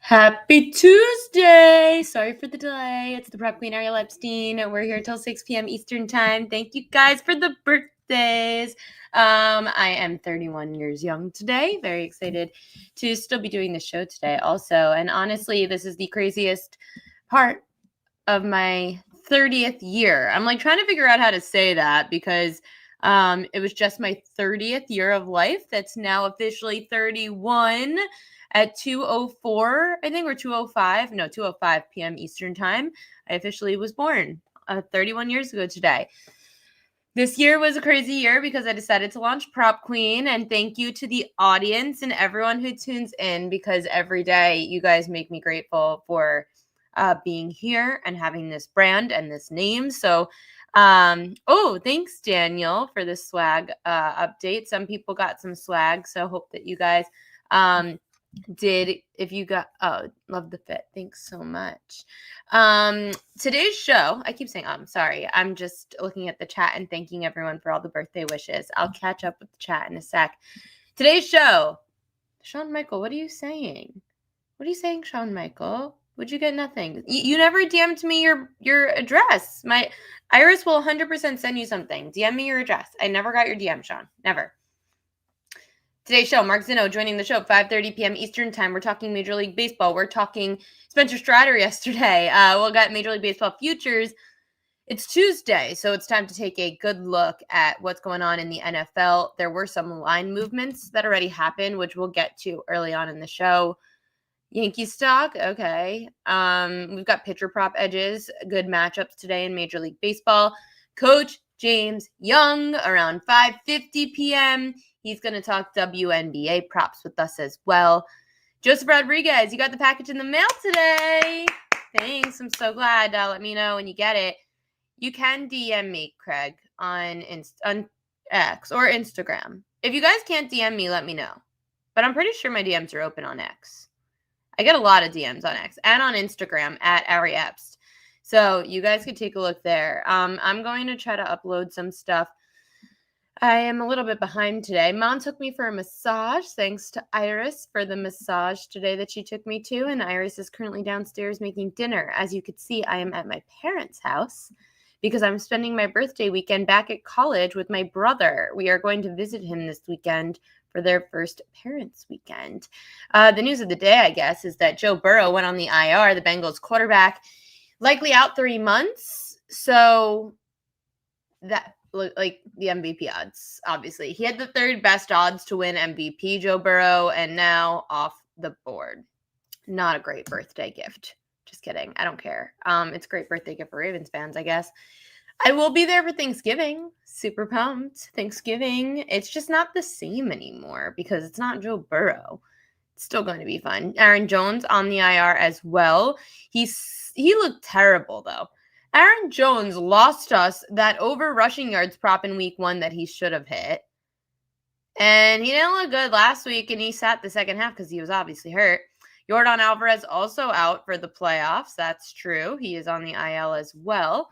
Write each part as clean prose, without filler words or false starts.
Happy Tuesday! Sorry for the delay. It's the Prep Queen, Ariel Epstein. We're here till 6 p.m. Eastern Time. Thank you guys for the birthdays. I am 31 years young today. Very excited to still be doing the show today also. And honestly, this is the craziest part of my 30th year. I'm like trying to figure out how to say that because it was just my 30th year of life. That's now officially 31 at 2:04, I think, or 2:05 p.m. Eastern Time. I officially was born 31 years ago today. This year was a crazy year because I decided to launch Prop Queen, and thank you to the audience and everyone who tunes in because every day you guys make me grateful for being here and having this brand and this name. So, thanks, Daniel, for the swag update. Some people got some swag, so hope that you guys did. If you got, love the fit. Thanks so much. Today's show, I keep saying, sorry. I'm just looking at the chat and thanking everyone for all the birthday wishes. I'll catch up with the chat in a sec. Today's show, Sean Michael, what are you saying? What are you saying, Sean Michael? Would you get nothing? You never DM'd me your address. My Iris will 100% send you something. DM me your address. I never got your DM, Sean. Never. Today's show, Mark Zinno joining the show at 5:30 p.m. Eastern Time. We're talking Major League Baseball. We're talking Spencer Strider yesterday. We'll got Major League Baseball futures. It's Tuesday, so it's time to take a good look at what's going on in the NFL. There were some line movements that already happened, which we'll get to early on in the show. Yankee stock, okay. We've got pitcher prop edges, good matchups today in Major League Baseball. Coach James Young around 5:50 p.m. He's going to talk WNBA props with us as well. Joseph Rodriguez, you got the package in the mail today. Thanks. I'm so glad. Let me know when you get it. You can DM me, Craig, on X or Instagram. If you guys can't DM me, let me know. But I'm pretty sure my DMs are open on X. I get a lot of DMs on X and on Instagram at Ari Epst. So you guys could take a look there. I'm going to try to upload some stuff. I am a little bit behind today. Mom took me for a massage. Thanks to Iris for the massage today that she took me to. And Iris is currently downstairs making dinner. As you can see, I am at my parents' house because I'm spending my birthday weekend back at college with my brother. We are going to visit him this weekend for their first parents' weekend. The news of the day, I guess, is that Joe Burrow went on the IR, the Bengals quarterback, likely out 3 months. So that, like the MVP odds, obviously. He had the third best odds to win MVP, Joe Burrow, and now off the board. Not a great birthday gift. Just kidding. I don't care. It's a great birthday gift for Ravens fans, I guess. I will be there for Thanksgiving. Super pumped. Thanksgiving. It's just not the same anymore because it's not Joe Burrow. It's still going to be fun. Aaron Jones on the IR as well. He looked terrible, though. Aaron Jones lost us that over rushing yards prop in week 1 that he should have hit. And he didn't look good last week, and he sat the second half because he was obviously hurt. Yordan Alvarez also out for the playoffs. That's true. He is on the IL as well.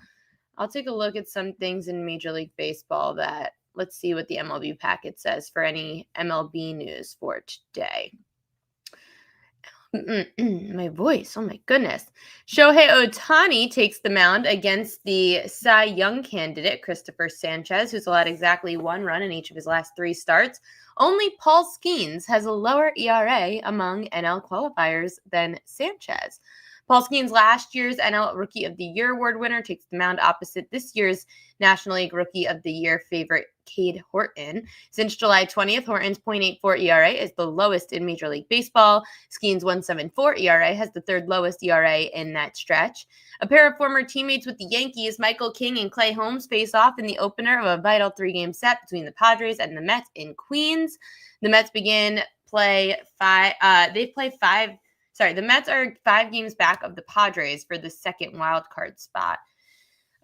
I'll take a look at some things in Major League Baseball that, let's see what the MLB packet says for any MLB news for today. My voice, oh my goodness. Shohei Ohtani takes the mound against the Cy Young candidate, Christopher Sanchez, who's allowed exactly 1 run in each of his last 3 starts. Only Paul Skeens has a lower ERA among NL qualifiers than Sanchez. Paul Skeens, last year's NL Rookie of the Year award winner, takes the mound opposite this year's National League Rookie of the Year favorite, Cade Horton. Since July 20th, Horton's .84 ERA is the lowest in Major League Baseball. Skeens' 1.74 ERA has the 3rd lowest ERA in that stretch. A pair of former teammates with the Yankees, Michael King and Clay Holmes, face off in the opener of a vital 3-game set between the Padres and the Mets in Queens. The Mets the Mets are 5 games back of the Padres for the second wild card spot.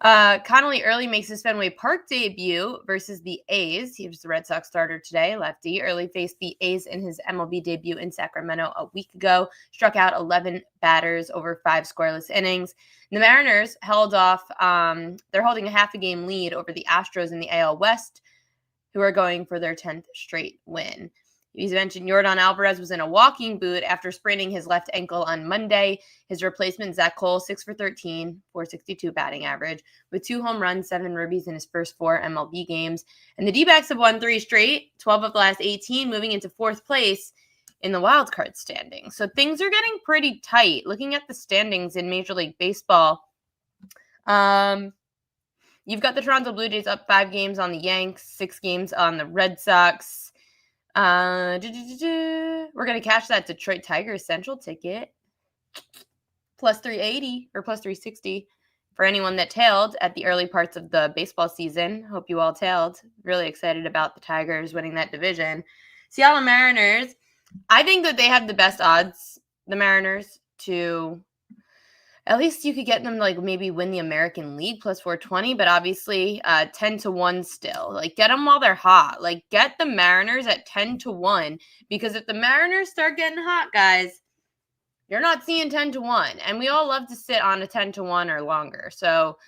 Connolly Early makes his Fenway Park debut versus the A's. He was the Red Sox starter today. Lefty Early faced the A's in his MLB debut in Sacramento a week ago. Struck out 11 batters over 5 scoreless innings. The Mariners held off. They're holding a half a game lead over the Astros in the AL West, who are going for their 10th straight win. He's mentioned Yordan Alvarez was in a walking boot after spraining his left ankle on Monday. His replacement, Zach Cole, 6 for 13, 462 batting average, with 2 home runs, 7 ribbies in his first 4 MLB games. And the D-backs have won 3 straight, 12 of the last 18, moving into 4th place in the wild card standings. So things are getting pretty tight. Looking at the standings in Major League Baseball, you've got the Toronto Blue Jays up 5 games on the Yanks, 6 games on the Red Sox. We're going to cash that Detroit Tigers Central ticket. Plus 380 or plus 360 for anyone that tailed at the early parts of the baseball season. Hope you all tailed. Really excited about the Tigers winning that division. Seattle Mariners, I think that they have the best odds, the Mariners, to at least you could get them to like maybe win the American League plus 420, but obviously 10-1 still. Like get them while they're hot. Like get the Mariners at 10-1, because if the Mariners start getting hot, guys, you're not seeing 10-1. And we all love to sit on a 10-1 or longer. So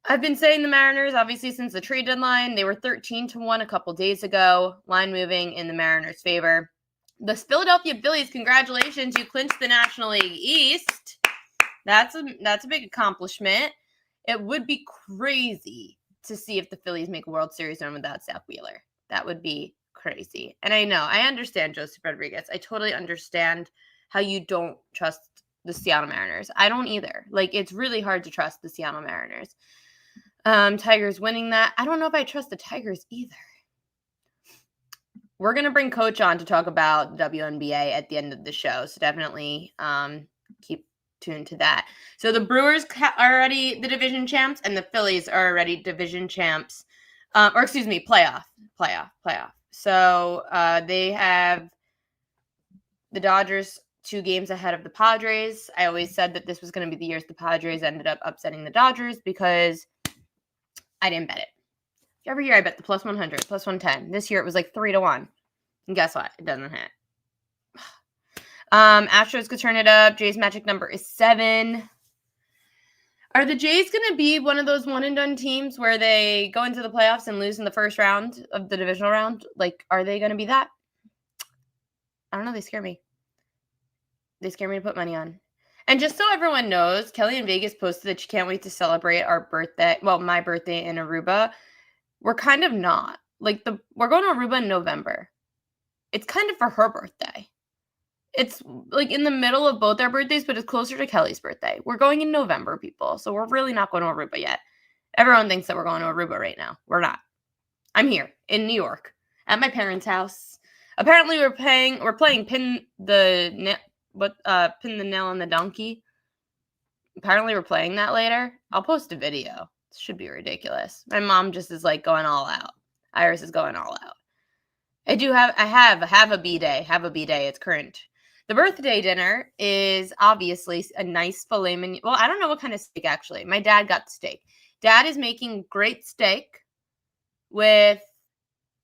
I've been saying the Mariners, obviously, since the trade deadline. They were 13-1 a couple days ago. Line moving in the Mariners' favor. The Philadelphia Phillies, congratulations. You clinched the National League East. That's a big accomplishment. It would be crazy to see if the Phillies make a World Series run without Zach Wheeler. That would be crazy. And I understand Joseph Rodriguez. I totally understand how you don't trust the Seattle Mariners. I don't either. Like, it's really hard to trust the Seattle Mariners. Tigers winning that. I don't know if I trust the Tigers either. We're going to bring Coach on to talk about WNBA at the end of the show. So definitely keep tuned to that. So the Brewers are already the division champs, and the Phillies are already division champs. Playoff. So they have the Dodgers 2 games ahead of the Padres. I always said that this was going to be the years the Padres ended up upsetting the Dodgers because I didn't bet it. Every year I bet the plus 100, plus 110. This year it was like 3-1. And guess what? It doesn't hit. Astros could turn it up. Jays' magic number is 7. Are the Jays going to be one of those one-and-done teams where they go into the playoffs and lose in the first round of the divisional round? Like, are they going to be that? I don't know. They scare me. They scare me to put money on. And just so everyone knows, Kelly in Vegas posted that she can't wait to celebrate our birthday. Well, my birthday in Aruba. We're kind of not. We're going to Aruba in November. It's kind of for her birthday. It's like in the middle of both our birthdays, but it's closer to Kelly's birthday. We're going in November, people. So we're really not going to Aruba yet. Everyone thinks that we're going to Aruba right now. We're not. I'm here in New York at my parents' house. Apparently we're playing pin the nail on the donkey. Apparently we're playing that later. I'll post a video. It should be ridiculous. My mom just is like going all out. Iris is going all out. I have a B-day. Have a B-day. It's current. The birthday dinner is obviously a nice filet mignon. Well, I don't know what kind of steak, actually. My dad got the steak. Dad is making great steak with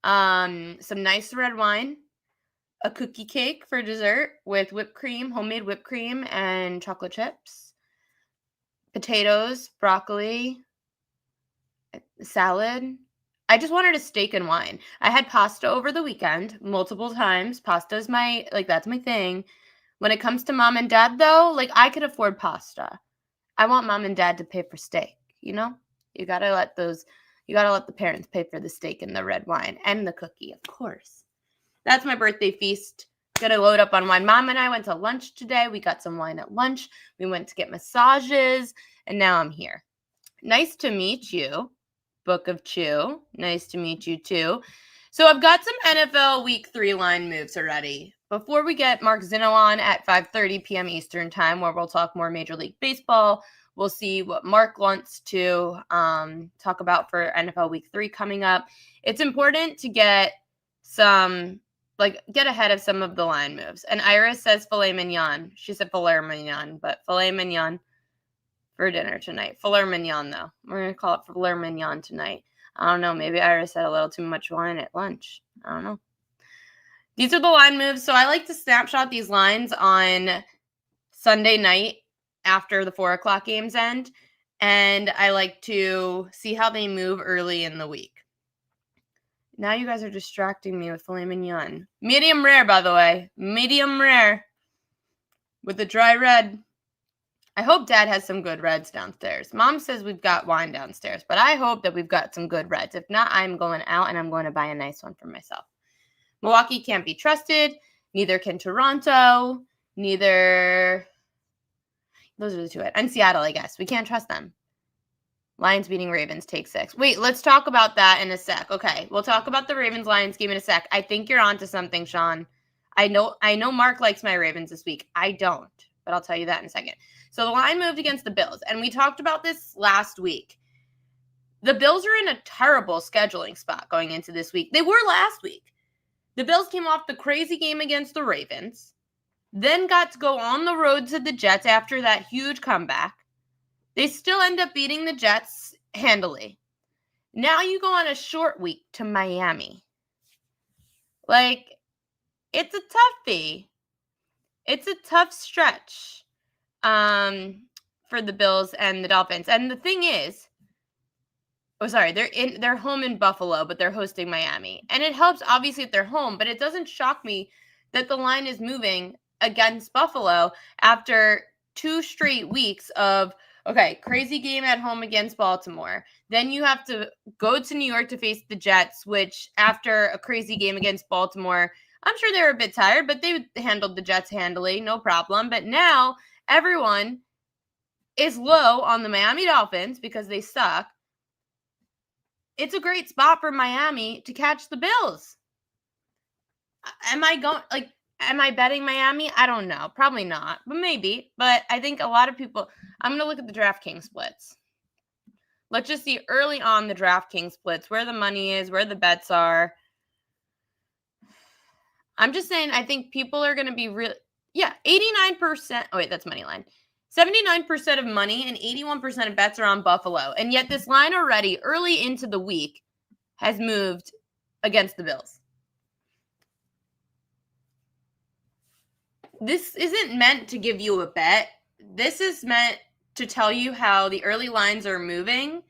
some nice red wine, a cookie cake for dessert with whipped cream, homemade whipped cream, and chocolate chips, potatoes, broccoli, salad. I just wanted a steak and wine. I had pasta over the weekend multiple times. Pasta is that's my thing. When it comes to mom and dad, though, I could afford pasta. I want mom and dad to pay for steak, you know? You gotta let the parents pay for the steak and the red wine and the cookie, of course. That's my birthday feast. Gonna load up on wine. Mom and I went to lunch today. We got some wine at lunch. We went to get massages, and now I'm here. Nice to meet you, Book of Chew. Nice to meet you, too. So I've got some NFL Week 3 line moves already. Before we get Mark Zinno on at 5:30 p.m. Eastern Time, where we'll talk more Major League Baseball, we'll see what Mark wants to talk about for NFL Week 3 coming up. It's important to get get ahead of some of the line moves. And Iris says filet mignon. She said filet mignon, but filet mignon for dinner tonight. Filet mignon, though. We're going to call it filet mignon tonight. I don't know. Maybe Iris had a little too much wine at lunch. I don't know. These are the line moves. So I like to snapshot these lines on Sunday night after the 4 o'clock games end. And I like to see how they move early in the week. Now you guys are distracting me with filet mignon. Medium rare, by the way. Medium rare. With the dry red. I hope Dad has some good reds downstairs. Mom says we've got wine downstairs, but I hope that we've got some good reds. If not, I'm going out and I'm going to buy a nice one for myself. Milwaukee can't be trusted. Neither can Toronto. Neither. Those are the two. And Seattle, I guess. We can't trust them. Lions beating Ravens, take 6. Wait, let's talk about that in a sec. Okay, we'll talk about the Ravens-Lions game in a sec. I think you're onto something, Sean. I know Mark likes my Ravens this week. I don't, but I'll tell you that in a second. So the line moved against the Bills, and we talked about this last week. The Bills are in a terrible scheduling spot going into this week. They were last week. The Bills came off the crazy game against the Ravens, then got to go on the road to the Jets after that huge comeback. They still end up beating the Jets handily. Now you go on a short week to Miami. Like, it's a toughie. It's a tough stretch for the Bills and the Dolphins. And the thing is, they're home in Buffalo, but they're hosting Miami. And it helps, obviously, if they're home, but it doesn't shock me that the line is moving against Buffalo after 2 straight weeks of, okay, crazy game at home against Baltimore. Then you have to go to New York to face the Jets, which after a crazy game against Baltimore, I'm sure they were a bit tired, but they handled the Jets handily, no problem. But now everyone is low on the Miami Dolphins because they suck. It's a great spot for Miami to catch the Bills. Am I betting Miami? I don't know. Probably not, but maybe. But I think a lot of people, I'm going to look at the DraftKings splits. Let's just see early on the DraftKings splits, where the money is, where the bets are. I'm just saying, I think people are going to be 89%. Oh, wait, that's money line. 79% of money and 81% of bets are on Buffalo. And yet this line already early into the week has moved against the Bills. This isn't meant to give you a bet. This is meant to tell you how the early lines are moving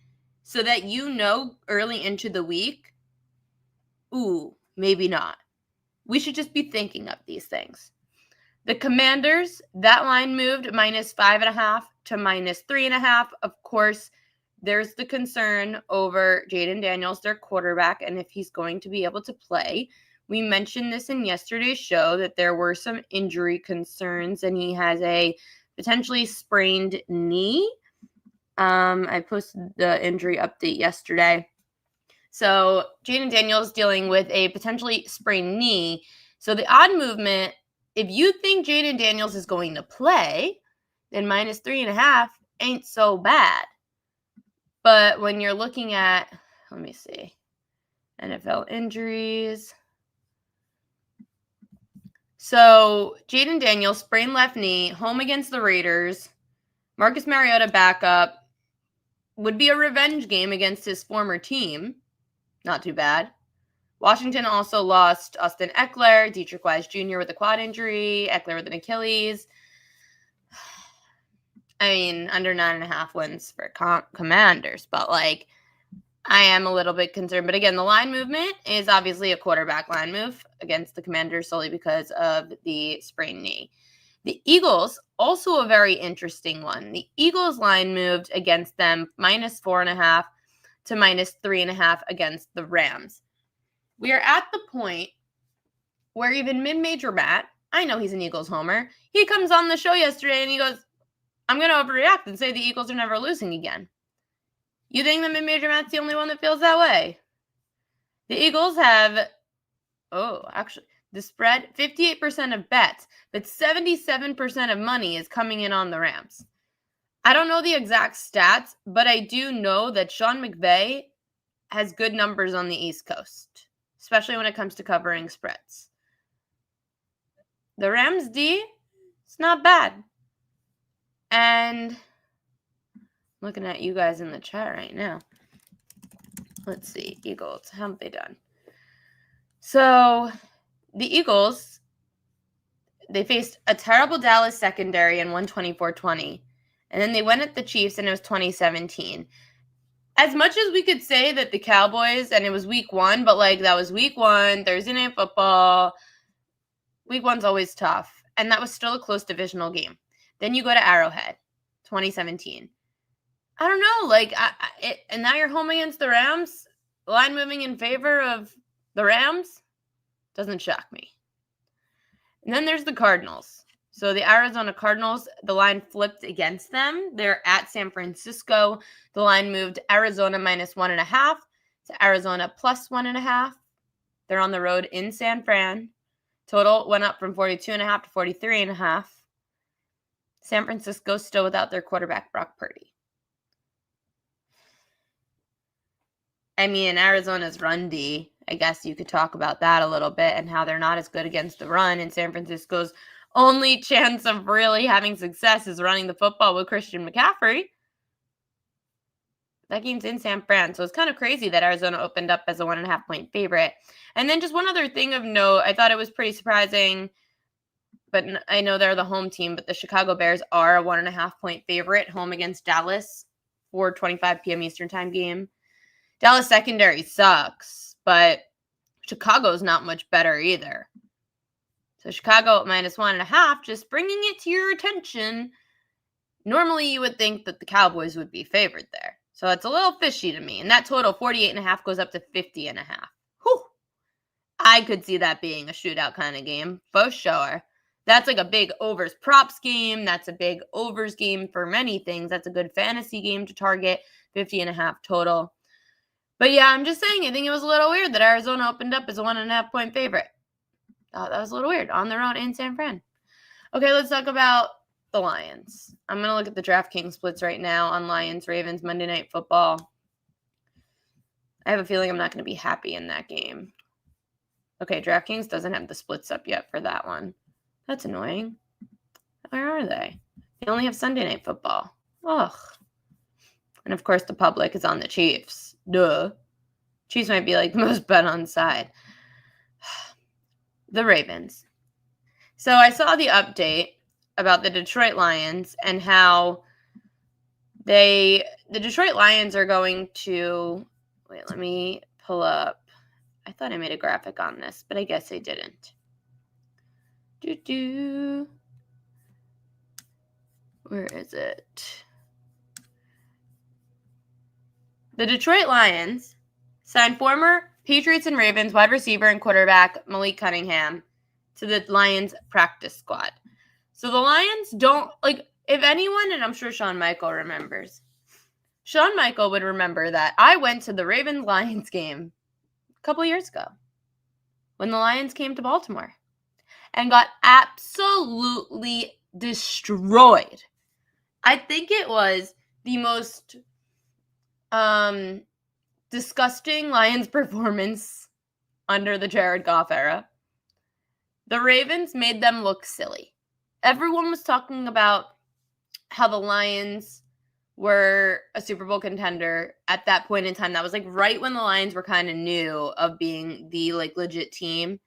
so that you know early into the week, ooh, maybe not. We should just be thinking of these things. The Commanders, that line moved -5.5 to -3.5. Of course, there's the concern over Jaden Daniels, their quarterback, and if he's going to be able to play. We mentioned this in yesterday's show that there were some injury concerns, and he has a potentially sprained knee. I posted the injury update yesterday. So Jaden Daniels dealing with a potentially sprained knee. So the odd movement, if you think Jaden Daniels is going to play, then -3.5 ain't so bad. But when you're looking at, let me see, NFL injuries. So Jaden Daniels, sprained left knee, home against the Raiders. Marcus Mariota backup. Would be a revenge game against his former team. Not too bad. Washington also lost Austin Eckler, Dietrich Wise Jr. with a quad injury, Eckler with an Achilles. I mean, under 9.5 wins for Commanders, but I am a little bit concerned. But again, the line movement is obviously a quarterback line move against the Commanders solely because of the sprained knee. The Eagles, also a very interesting one. The Eagles line moved against them -4.5 to -3.5 against the Rams. We are at the point where even mid-major Matt, I know he's an Eagles homer, he comes on the show yesterday and he goes, I'm going to overreact and say the Eagles are never losing again. You think that mid-major Matt's the only one that feels that way? The Eagles have, the spread, 58% of bets, but 77% of money is coming in on the Rams. I don't know the exact stats, but I do know that Sean McVay has good numbers on the East Coast, especially when it comes to covering spreads. The Rams D, it's not bad. And looking at you guys in the chat right now. Let's see, Eagles, how have they done? So the Eagles, they faced a terrible Dallas secondary and won 24-20. And then they went at the Chiefs and it was 2017. as much as we could say that the Cowboys, and it was week 1, but like that was week 1, Thursday Night Football. Week 1's always tough, and that was still a close divisional game. Then you go to Arrowhead, 2017. I don't know, like, and now you're home against the Rams. Line moving in favor of the Rams doesn't shock me. And then there's the Cardinals. So the Arizona Cardinals, the line flipped against them. They're at San Francisco. The line moved Arizona -1.5 to Arizona +1.5. They're on the road in San Fran. Total went up from 42.5 to 43.5. San Francisco still without their quarterback, Brock Purdy. I mean, Arizona's run D, I guess you could talk about that a little bit and how they're not as good against the run. And San Francisco's only chance of really having success is running the football with Christian McCaffrey. That game's in San Fran, so it's kind of crazy that Arizona opened up as a 1.5-point favorite. And then just one other thing of note, I thought it was pretty surprising, but I know they're the home team, but the Chicago Bears are a 1.5-point favorite home against Dallas, 4:25 p.m. Eastern time game. Dallas secondary sucks, but Chicago's not much better either. So Chicago at -1.5, just bringing it to your attention. Normally you would think that the Cowboys would be favored there. So it's a little fishy to me. And that total, 48.5, goes up to 50.5. Whew. I could see that being a shootout kind of game, for sure. That's like a big overs props game. That's a big overs game for many things. That's a good fantasy game to target, 50.5 total. But yeah, I'm just saying, I think it was a little weird that Arizona opened up as a 1.5-point favorite. That was a little weird on their own in San Fran. Okay, let's talk about the Lions. I'm going to look at the DraftKings splits right now on Lions-Ravens Monday Night Football. I have a feeling I'm not going to be happy in that game. Okay, DraftKings doesn't have the splits up yet for that one. That's annoying. Where are they? They only have Sunday Night Football. Ugh. And of course, the public is on the Chiefs. Duh. Chiefs might be like the most bet on side. The Ravens. So I saw the update about the Detroit Lions and how the Detroit Lions are going to, wait, let me pull up. I thought I made a graphic on this, but I guess I didn't. Where is it? The Detroit Lions signed former Patriots and Ravens wide receiver and quarterback Malik Cunningham to the Lions practice squad. So the Lions don't, like, if anyone, and I'm sure Shawn Michael remembers, Shawn Michael would remember that I went to the Ravens-Lions game a couple years ago when the Lions came to Baltimore and got absolutely destroyed. I think it was the most disgusting Lions performance under the Jared Goff era. The Ravens made them look silly. Everyone was talking about how the Lions were a Super Bowl contender at that point in time. That was like right when the Lions were kind of new of being the like legit team.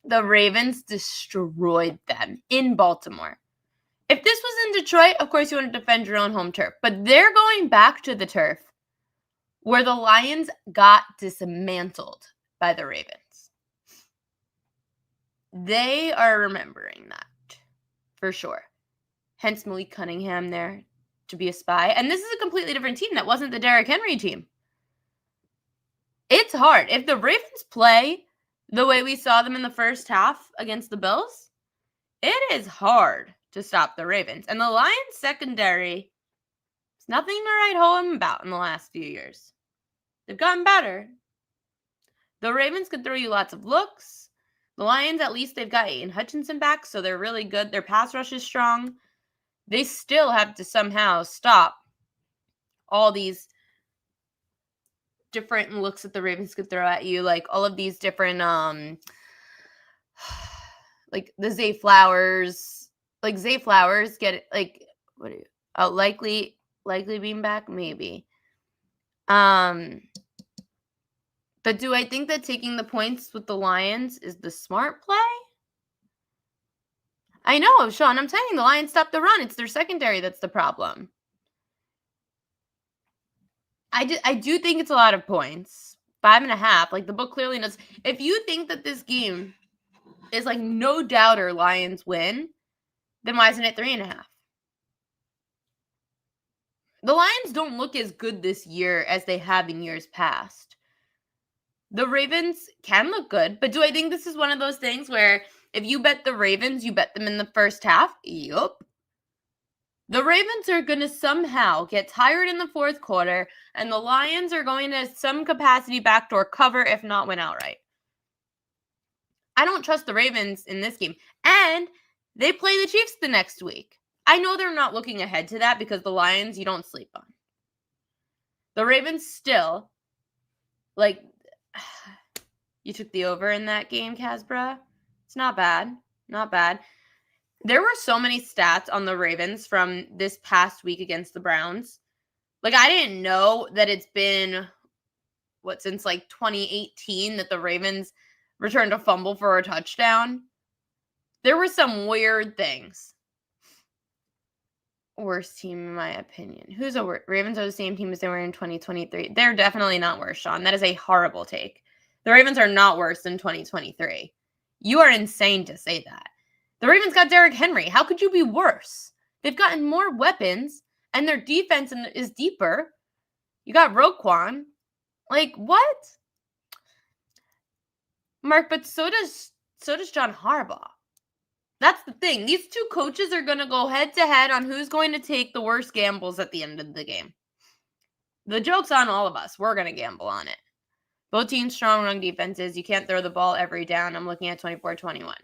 The Ravens destroyed them in Baltimore. If this was in Detroit, of course you want to defend your own home turf. But they're going back to the turf where the Lions got dismantled by the Ravens. They are remembering that for sure. Hence Malik Cunningham there to be a spy. And this is a completely different team. That wasn't the Derrick Henry team. It's hard. If the Ravens play the way we saw them in the first half against the Bills, it is hard to stop the Ravens. And the Lions secondary is nothing to write home about in the last few years. They've gotten better. The Ravens could throw you lots of looks. The Lions, at least they've got Aiden Hutchinson back, so they're really good. Their pass rush is strong. They still have to somehow stop all these different looks that the Ravens could throw at you, like all of these different, like the Zay Flowers. Like Zay Flowers get like what? Likely being back, maybe. But do I think that taking the points with the Lions is the smart play? I know, Sean, I'm telling you, the Lions stopped the run. It's their secondary that's the problem. I do think it's a lot of points. 5.5. Like, the book clearly knows. If you think that this game is like no doubter Lions win, then why isn't it 3.5? The Lions don't look as good this year as they have in years past. The Ravens can look good, but do I think this is one of those things where if you bet the Ravens, you bet them in the first half? Yup. The Ravens are going to somehow get tired in the fourth quarter, and the Lions are going to some capacity backdoor cover, if not win outright. I don't trust the Ravens in this game. And they play the Chiefs the next week. I know they're not looking ahead to that because the Lions you don't sleep on. The Ravens still, like, you took the over in that game, Casbra. It's not bad. Not bad. There were so many stats on the Ravens from this past week against the Browns. Like, I didn't know that it's been, since like 2018 that the Ravens returned a fumble for a touchdown. There were some weird things. Worst team, in my opinion. Who's a Ravens are the same team as they were in 2023. They're definitely not worse, Sean. That is a horrible take. The Ravens are not worse than 2023. You are insane to say that. The Ravens got Derrick Henry. How could you be worse? They've gotten more weapons, and their defense is deeper. You got Roquan. Like, what? Mark, but so does John Harbaugh. That's the thing. These two coaches are going to go head-to-head on who's going to take the worst gambles at the end of the game. The joke's on all of us. We're going to gamble on it. Both teams strong run defenses. You can't throw the ball every down. I'm looking at 24-21.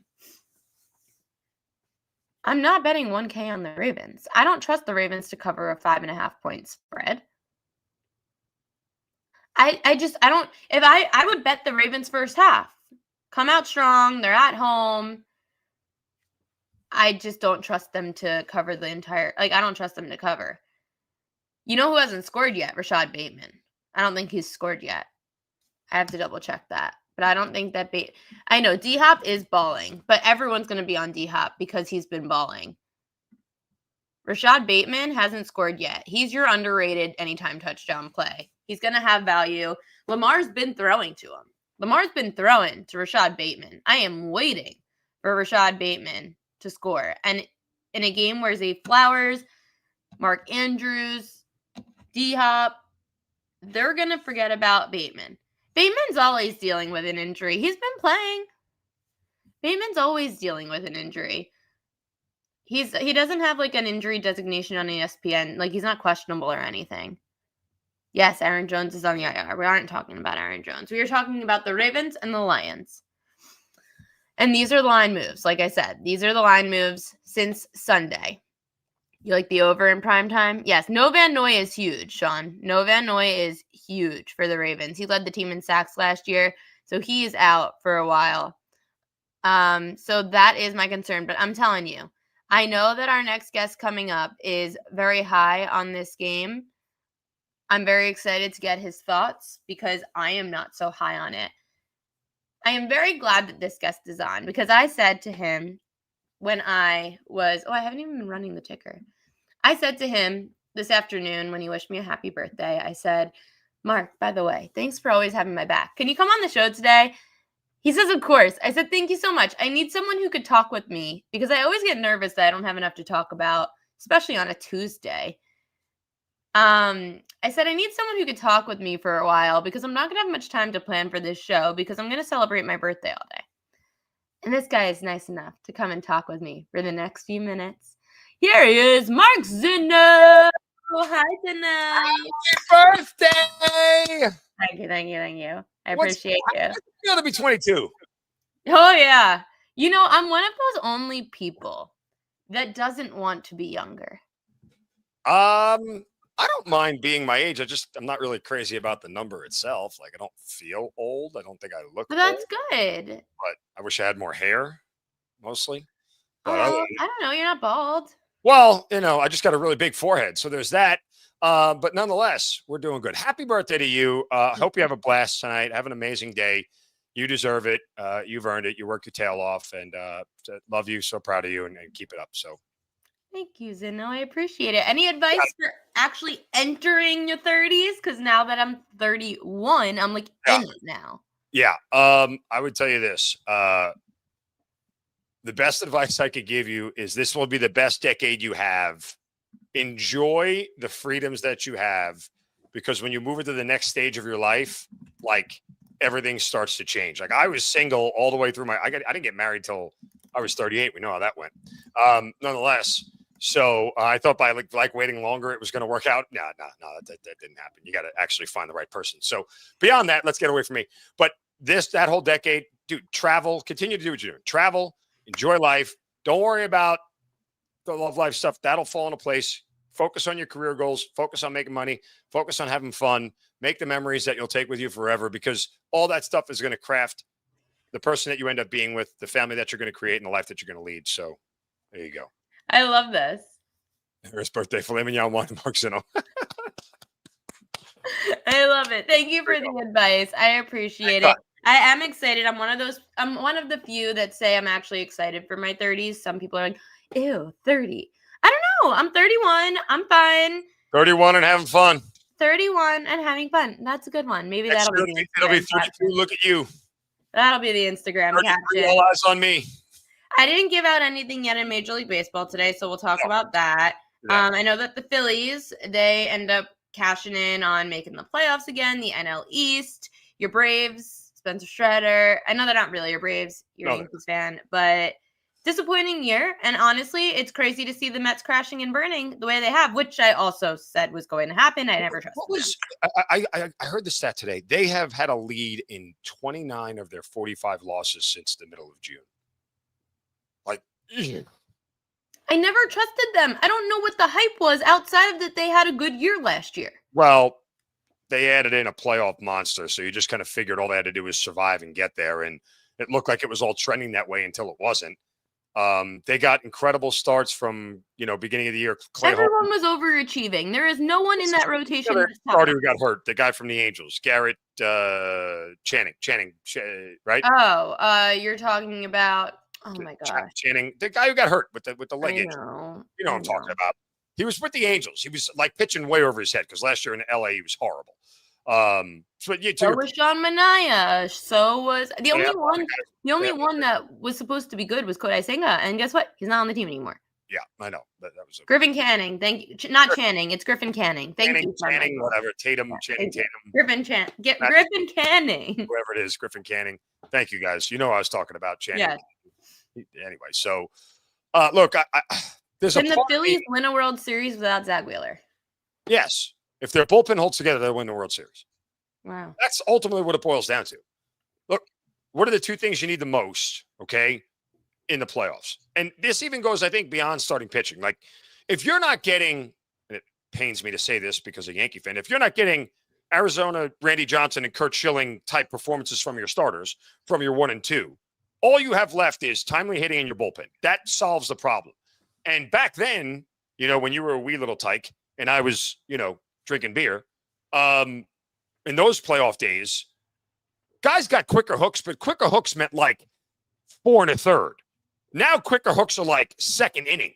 I'm not betting 1K on the Ravens. I don't trust the Ravens to cover a 5.5-point spread. I would bet the Ravens first half. Come out strong. They're at home. I just don't trust them to cover the entire, I don't trust them to cover. You know who hasn't scored yet? Rashad Bateman. I don't think he's scored yet. I have to double check that. But I don't think that I know D-Hop is balling, but everyone's going to be on D-Hop because he's been balling. Rashad Bateman hasn't scored yet. He's your underrated anytime touchdown play. He's going to have value. Lamar's been throwing to him. Lamar's been throwing to Rashad Bateman. I am waiting for Rashad Bateman to score. And in a game where Zay Flowers, Mark Andrews, D-Hop, they're going to forget about Bateman. Bateman's always dealing with an injury. He's been playing. Bateman's always dealing with an injury. He doesn't have like an injury designation on ESPN. Like, he's not questionable or anything. Yes, Aaron Jones is on the IR. We aren't talking about Aaron Jones. We are talking about the Ravens and the Lions. And these are the line moves. Like I said, these are the line moves since Sunday. You like the over in prime time? Yes. No Van Noy is huge, Sean. No Van Noy is huge for the Ravens. He led the team in sacks last year, so he is out for a while. So that is my concern. But I'm telling you, I know that our next guest coming up is very high on this game. I'm very excited to get his thoughts because I am not so high on it. I am very glad that this guest is on because I said to him when I haven't even been running the ticker. I said to him this afternoon when he wished me a happy birthday, I said, Mark, by the way, thanks for always having my back. Can you come on the show today? He says, of course. I said, thank you so much. I need someone who could talk with me because I always get nervous that I don't have enough to talk about, especially on a Tuesday. I said, I need someone who could talk with me for a while because I'm not going to have much time to plan for this show because I'm going to celebrate my birthday all day. And this guy is nice enough to come and talk with me for the next few minutes. Here he is, Mark Zinno. Hi, Zinno. Happy birthday! Thank you. I appreciate you. It's going to be 22. Oh, yeah. You know, I'm one of those only people that doesn't want to be younger. I don't mind being my age. I'm not really crazy about the number itself. Like, I don't feel old. I don't think I look But that's old, good. but I wish I had more hair, mostly. But I don't know. You're not bald. Well, I just got a really big forehead. So there's that. But nonetheless, we're doing good. Happy birthday to you. Hope you have a blast tonight. Have an amazing day. You deserve it. You've earned it. You work your tail off, and love you. So proud of you, and keep it up. So thank you, Zinno. I appreciate it. Any advice for actually entering your 30s, because now that I'm 31, I'm like in it now. Yeah. I would tell you this. The best advice I could give you is this will be the best decade you have. Enjoy the freedoms that you have, because when you move into the next stage of your life, like everything starts to change. Like I was single all the way through I didn't get married till I was 38. We know how that went. Nonetheless, so I thought by like waiting longer, it was going to work out. No, that didn't happen. You got to actually find the right person. So beyond that, let's get away from me. But that whole decade, dude, travel, continue to do what you're doing. Travel, enjoy life. Don't worry about the love life stuff. That'll fall into place. Focus on your career goals. Focus on making money. Focus on having fun. Make the memories that you'll take with you forever, because all that stuff is going to craft the person that you end up being with, the family that you're going to create, and the life that you're going to lead. So there you go. I love this. Here's birthday filet mignon one, Mark Zinno. I love it. Thank you for the advice. I appreciate it. I am excited. I'm one of the few that say I'm actually excited for my 30s. Some people are like, ew, 30. I don't know. I'm 31. I'm fine. 31 and having fun. 31 and having fun. That's a good one. Maybe that'll be it'll be 32. Look at you. That'll be the Instagram caption. All eyes on me. I didn't give out anything yet in Major League Baseball today, so we'll talk about that. Yeah. I know that the Phillies, they end up cashing in on making the playoffs again, the NL East. Your Braves, Spencer Strider. I know they're not really your Braves. You're a Yankees fan, but disappointing year. And honestly, it's crazy to see the Mets crashing and burning the way they have, which I also said was going to happen. I never trusted them. I heard the stat today. They have had a lead in 29 of their 45 losses since the middle of June. Like, I never trusted them. I don't know what the hype was outside of that they had a good year last year. Well, they added in a playoff monster, so you just kind of figured all they had to do was survive and get there, and it looked like it was all trending that way until it wasn't. They got incredible starts from, beginning of the year. Everyone was overachieving. There is no one in that rotation. Starter who got hurt, the guy from the Angels, Garrett Channing, right? Oh, you're talking about. Oh my gosh, Channing, the guy who got hurt with the leg injury. You know what I'm talking about. He was with the Angels. He was like pitching way over his head because last year in LA he was horrible. So was Sean Manaea. So was the only one. The only one that was supposed to be good was Kodai Senga, and guess what? He's not on the team anymore. Yeah, I know. That was Griffin Canning. Thank you. Not Channing. It's Griffin Canning. Thank you. Channing, whatever. Tatum. Griffin Canning. Whoever it is, Griffin Canning. Thank you, guys. You know I was talking about Channing. Yeah. Anyway, so look, Can the Phillies win a World Series without Zach Wheeler? Yes. If their bullpen holds together, they'll win the World Series. Wow. That's ultimately what it boils down to. Look, what are the two things you need the most, okay, in the playoffs? And this even goes, I think, beyond starting pitching. Like, if you're not getting, and it pains me to say this because I'm a Yankee fan, if you're not getting Arizona, Randy Johnson, and Kurt Schilling type performances from your starters, from your 1 and 2, all you have left is timely hitting in your bullpen. That solves the problem. And back then, when you were a wee little tyke and I was, drinking beer, in those playoff days, guys got quicker hooks, but quicker hooks meant like 4 1/3. Now quicker hooks are like second inning,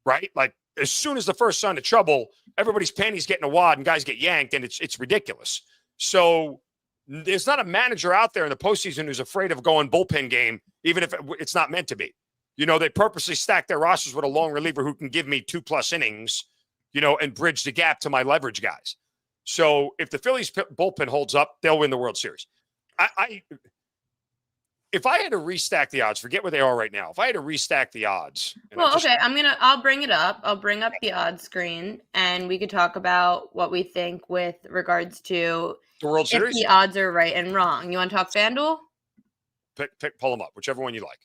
right? Like as soon as the first sign of trouble, everybody's panties getting a wad and guys get yanked, and it's ridiculous. So there's not a manager out there in the postseason who's afraid of going bullpen game, even if it's not meant to be. They purposely stack their rosters with a long reliever who can give me 2+ innings, and bridge the gap to my leverage guys. So if the Phillies bullpen holds up, they'll win the World Series. If I had to restack the odds, forget where they are right now. If I had to restack the odds. Okay. I'll bring it up. I'll bring up the odds screen and we could talk about what we think with regards to the World Series. If the odds are right and wrong. You want to talk FanDuel? Pull them up, whichever one you like.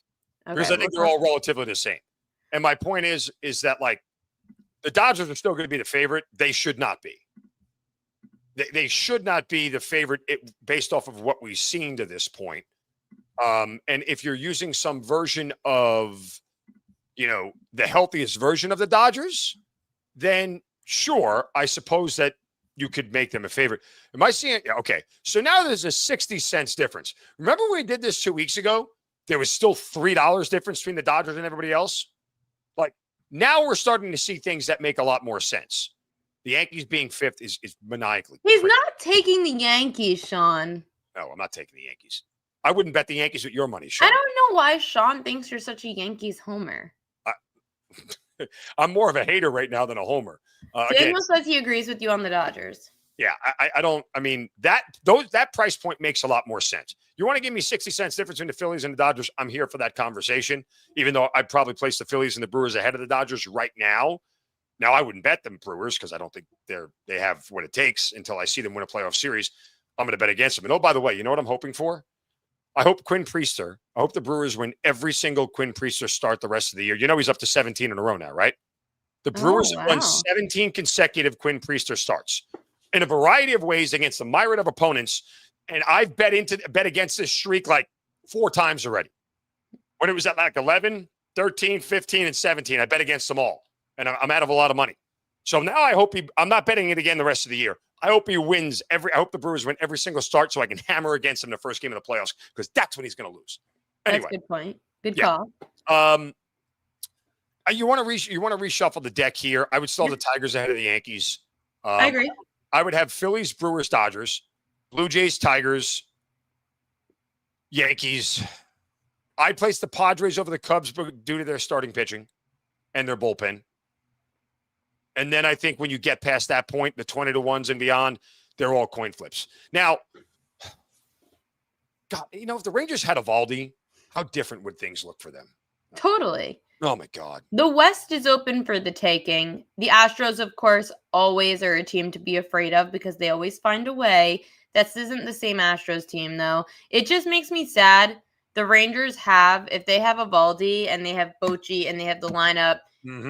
Okay, because I think they're all relatively the same. And my point is that like the Dodgers are still going to be the favorite. They should not be. They should not be the favorite based off of what we've seen to this point. And if you're using some version of, the healthiest version of the Dodgers, then sure, I suppose that you could make them a favorite. Am I seeing it? Okay. So now there's a 60 cents difference. Remember when we did this 2 weeks ago? There was still $3 difference between the Dodgers and everybody else. Like now we're starting to see things that make a lot more sense. The Yankees being fifth is maniacally. He's crazy. not taking the Yankees, Sean. No, I'm not taking the Yankees. I wouldn't bet the Yankees with your money, Sean. I don't know why Sean thinks you're such a Yankees homer. I'm more of a hater right now than a homer. Daniel says he agrees with you on the Dodgers. Yeah, I don't. I mean, that price point makes a lot more sense. You want to give me 60 cents difference between the Phillies and the Dodgers? I'm here for that conversation, even though I'd probably place the Phillies and the Brewers ahead of the Dodgers right now. Now, I wouldn't bet them Brewers because I don't think they have what it takes until I see them win a playoff series. I'm going to bet against them. And, oh, by the way, you know what I'm hoping for? I hope Quinn Priester, I hope the Brewers win every single Quinn Priester start the rest of the year. You know he's up to 17 in a row now, right? The Brewers have won 17 consecutive Quinn Priester starts in a variety of ways against the myriad of opponents. And I've bet against this streak like 4 times already. When it was at like 11, 13, 15, and 17, I bet against them all. And I'm out of a lot of money. So now I hope I'm not betting it again the rest of the year. I hope he wins I hope the Brewers win every single start so I can hammer against him the first game of the playoffs because that's when he's going to lose. Anyway. That's a good point. Good call. You want to reshuffle the deck here. I would still have the Tigers ahead of the Yankees. I agree. I would have Phillies, Brewers, Dodgers, Blue Jays, Tigers, Yankees. I'd place the Padres over the Cubs due to their starting pitching and their bullpen. And then I think when you get past that point, the 20-1s and beyond, they're all coin flips. Now, God, if the Rangers had Eovaldi, how different would things look for them? Totally. Oh, my God. The West is open for the taking. The Astros, of course, always are a team to be afraid of because they always find a way. This isn't the same Astros team, though. It just makes me sad. The Rangers if they have Eovaldi and they have Bochy and they have the lineup,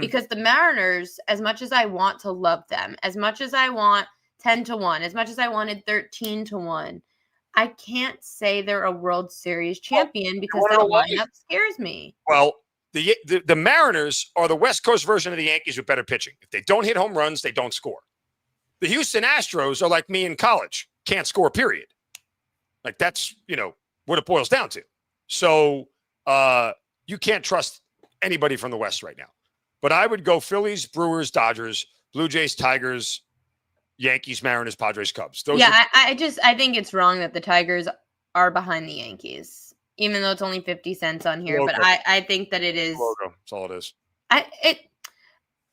because the Mariners, as much as I want to love them, as much as I want 10-1, as much as I wanted 13-1, I can't say they're a World Series champion because that lineup scares me. Well, the Mariners are the West Coast version of the Yankees with better pitching. If they don't hit home runs, they don't score. The Houston Astros are like me in college. Can't score, period. Like that's, what it boils down to. So you can't trust anybody from the West right now. But I would go Phillies, Brewers, Dodgers, Blue Jays, Tigers, Yankees, Mariners, Padres, Cubs. I think it's wrong that the Tigers are behind the Yankees, even though it's only 50 cents on here. But I think that it is. Logo. That's all it is.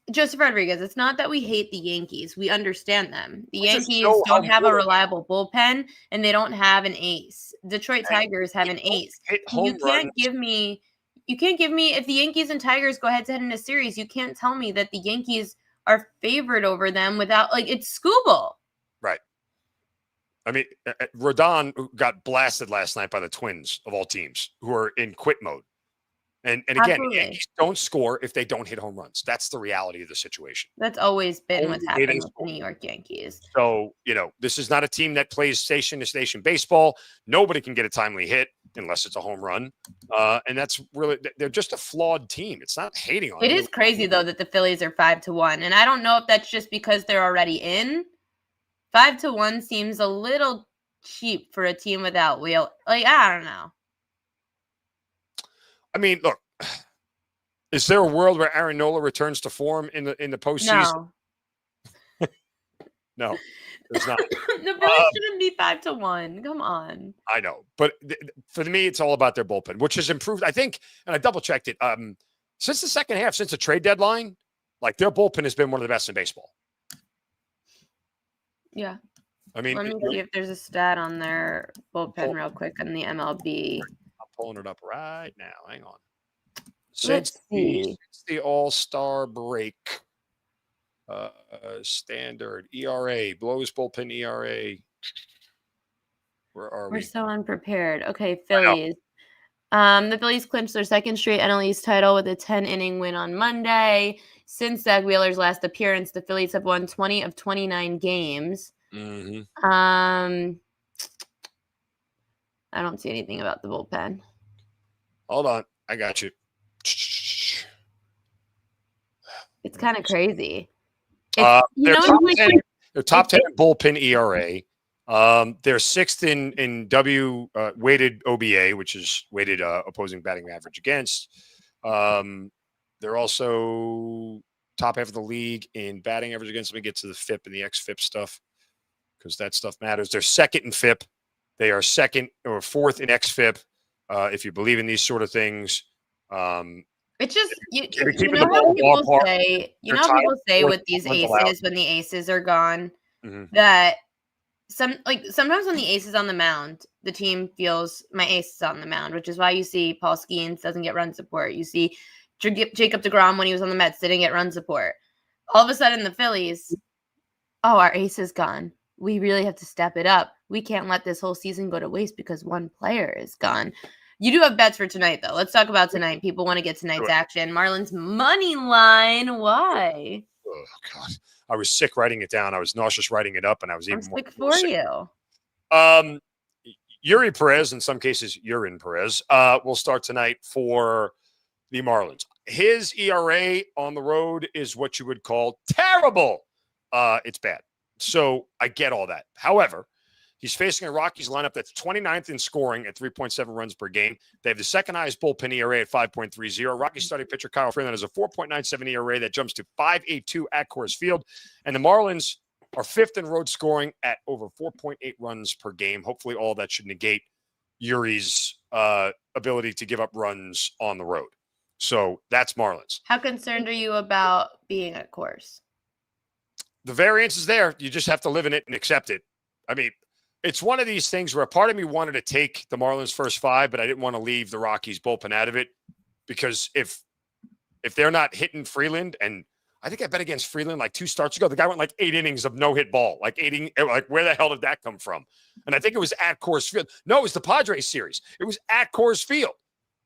Joseph Rodriguez, it's not that we hate the Yankees. We understand them. The Yankees don't have a reliable bullpen, and they don't have an ace. Detroit Tigers have an ace. You can't give me if the Yankees and Tigers go head-to-head in a series, you can't tell me that the Yankees are favored over them without, it's Scooble. Right. I mean, Rodon got blasted last night by the Twins, of all teams, who are in quit mode. And again, Yankees don't score if they don't hit home runs. That's the reality of the situation. That's always been what's happened with the New York Yankees. So, this is not a team that plays station-to-station baseball. Nobody can get a timely hit unless it's a home run. And that's really – they're just a flawed team. It's not hating on them. It is crazy, though, that the Phillies are 5-1. And I don't know if that's just because they're already in. 5-1 seems a little cheap for a team without Wheel. I don't know. I mean, look, is there a world where Aaron Nola returns to form in the postseason? No, there's not. The Phillies shouldn't be 5-1. Come on. I know, but for me, it's all about their bullpen, which has improved. I think, and I double checked it. Since the second half, since the trade deadline, their bullpen has been one of the best in baseball. Yeah. I mean, let me see if there's a stat on their bullpen real quick on the MLB. Pulling it up right now. Hang on. Since the All-Star break, standard ERA, blows bullpen ERA. Where are we? We're so unprepared. Okay, Phillies. The Phillies clinched their second straight NL East title with a 10-inning win on Monday. Since Zach Wheeler's last appearance, the Phillies have won 20 of 29 games. Mm-hmm. I don't see anything about the bullpen. Hold on. I got you. It's kind of crazy. Their top 10 bullpen ERA. They're sixth in weighted OBA, which is weighted opposing batting average against. They're also top half of the league in batting average against. Let me get to the FIP and the XFIP stuff because that stuff matters. They're second in FIP. They are second or fourth in XFIP. If you believe in these sort of things. It's just you keeping know the how ball people ballpark. say They're tied fourth with these runs allowed. aces when the aces are gone Mm-hmm. that sometimes when the ace is on the mound, the team feels my ace is on the mound, which is why you see Paul Skeens doesn't get run support. You see Jacob deGrom when he was on the Mets didn't get run support. All of a sudden, the Phillies, our ace is gone. We really have to step it up. We can't let this whole season go to waste because one player is gone. You do have bets for tonight, though. Let's talk about tonight. People want to get tonight's action. Marlins money line. Why? Oh, God. I was sick writing it down. I was nauseous writing it up, and I was even more sick for sick. you. Yuri Perez, in some cases, Urine Perez, will start tonight for the Marlins. His ERA on the road is what you would call terrible. It's bad. So I get all that. However, he's facing a Rockies lineup that's 29th in scoring at 3.7 runs per game. They have the second highest bullpen ERA at 5.30. Rockies starting pitcher Kyle Freeland has a 4.97 ERA that jumps to 5.82 at Coors Field. And the Marlins are fifth in road scoring at over 4.8 runs per game. Hopefully all that should negate Yuri's ability to give up runs on the road. So that's Marlins. How concerned are you about being at Coors? The variance is there. You just have to live in it and accept it. I mean, it's one of these things where a part of me wanted to take the Marlins first five, but I didn't want to leave the Rockies bullpen out of it because if they're not hitting Freeland, and I think I bet against Freeland like 2 starts ago, the guy went like 8 innings of no-hit ball, like where the hell did that come from? And I think it was at Coors Field. No, it was the Padres series. It was at Coors Field.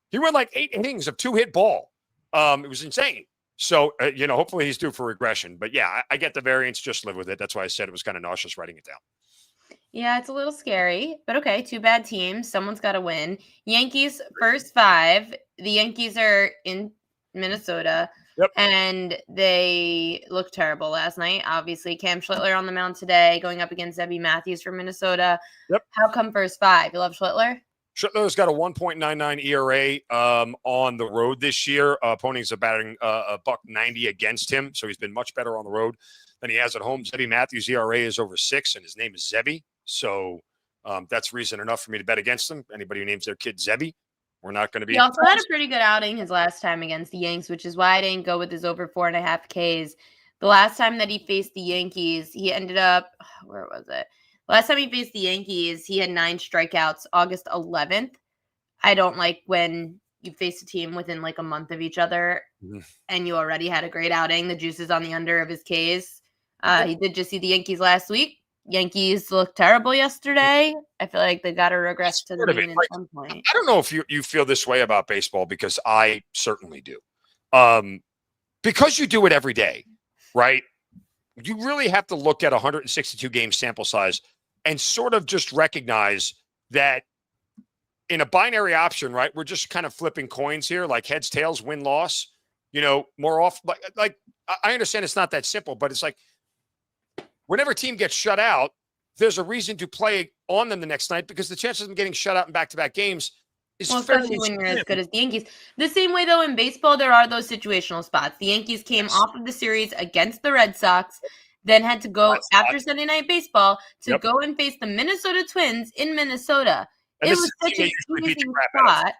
He went like 8 innings of 2-hit ball. It was insane. So, hopefully he's due for regression. But, yeah, I get the variance. Just live with it. That's why I said it was kind of nauseous writing it down. Yeah, it's a little scary. But, okay, 2 bad teams. Someone's got to win. Yankees first 5. The Yankees are in Minnesota. Yep. And they looked terrible last night. Obviously, Cam Schlittler on the mound today going up against Zebby Matthews from Minnesota. Yep. How come first 5? You love Schlittler? Schlittler's got a 1.99 ERA on the road this year. Opponents are batting a $1.90 against him, so he's been much better on the road than he has at home. Zebby Matthews' ERA is over 6, and his name is Zebby. So that's reason enough for me to bet against him. Anybody who names their kid Zebby, we're not going to be. He also had a pretty good outing his last time against the Yanks, which is why I didn't go with his over 4.5 Ks. The last time that he faced the Yankees, he ended up, where was it? Last time he faced the Yankees, he had 9 strikeouts, August 11th. I don't like when you face a team within like a month of each other and you already had a great outing. The juice is on the under of his Ks. He did just see the Yankees last week. Yankees looked terrible yesterday. I feel like they got to regress to the mean at some point. I don't know if you feel this way about baseball because I certainly do. Because you do it every day, right? You really have to look at 162 game sample size and sort of just recognize that in a binary option, right? We're just kind of flipping coins here, like heads, tails, win, loss, more off. Like I understand it's not that simple, but it's like whenever a team gets shut out, there's a reason to play on them the next night because the chances of them getting shut out in back-to-back games is especially when you're as good as the Yankees. The same way, though, in baseball, there are those situational spots. The Yankees came off of the series against the Red Sox, then had to go after Sunday Night Baseball to go and face the Minnesota Twins in Minnesota. And it was such an easy spot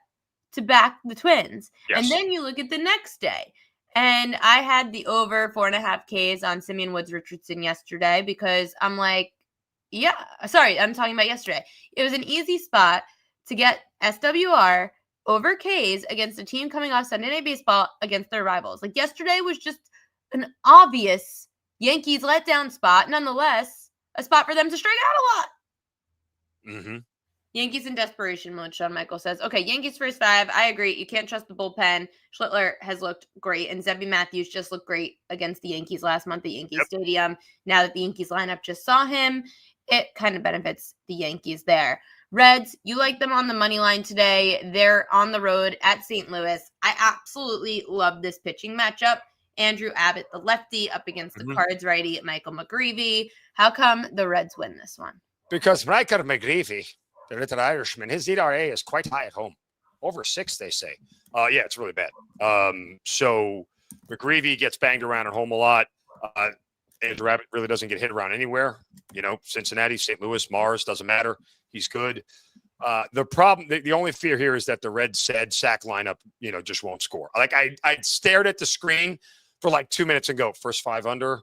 to back the Twins. Yes. And then you look at the next day. And I had the over 4.5 Ks on Simeon Woods Richardson yesterday because I'm like, I'm talking about yesterday. It was an easy spot to get SWR over Ks against a team coming off Sunday Night Baseball against their rivals. Like yesterday was just an obvious Yankees letdown spot. Nonetheless, a spot for them to strike out a lot. Mm-hmm. Yankees in desperation mode, Sean Michael says. Okay, Yankees first 5. I agree. You can't trust the bullpen. Schlittler has looked great, and Zebby Matthews just looked great against the Yankees last month at Yankee Stadium. Now that the Yankees lineup just saw him, it kind of benefits the Yankees there. Reds, you like them on the money line today. They're on the road at St. Louis. I absolutely love this pitching matchup. Andrew Abbott, the lefty, up against the Cards righty, Michael McGreevy. How come the Reds win this one? Because Michael McGreevy, the little Irishman, his ERA is quite high at home. Over 6, they say. Yeah, it's really bad. So McGreevy gets banged around at home a lot. Andrew Abbott really doesn't get hit around anywhere. Cincinnati, St. Louis, Mars, doesn't matter. He's good. The problem, the only fear here is that the red said sack lineup, just won't score. Like I stared at the screen for like 2 minutes and go, first 5 under,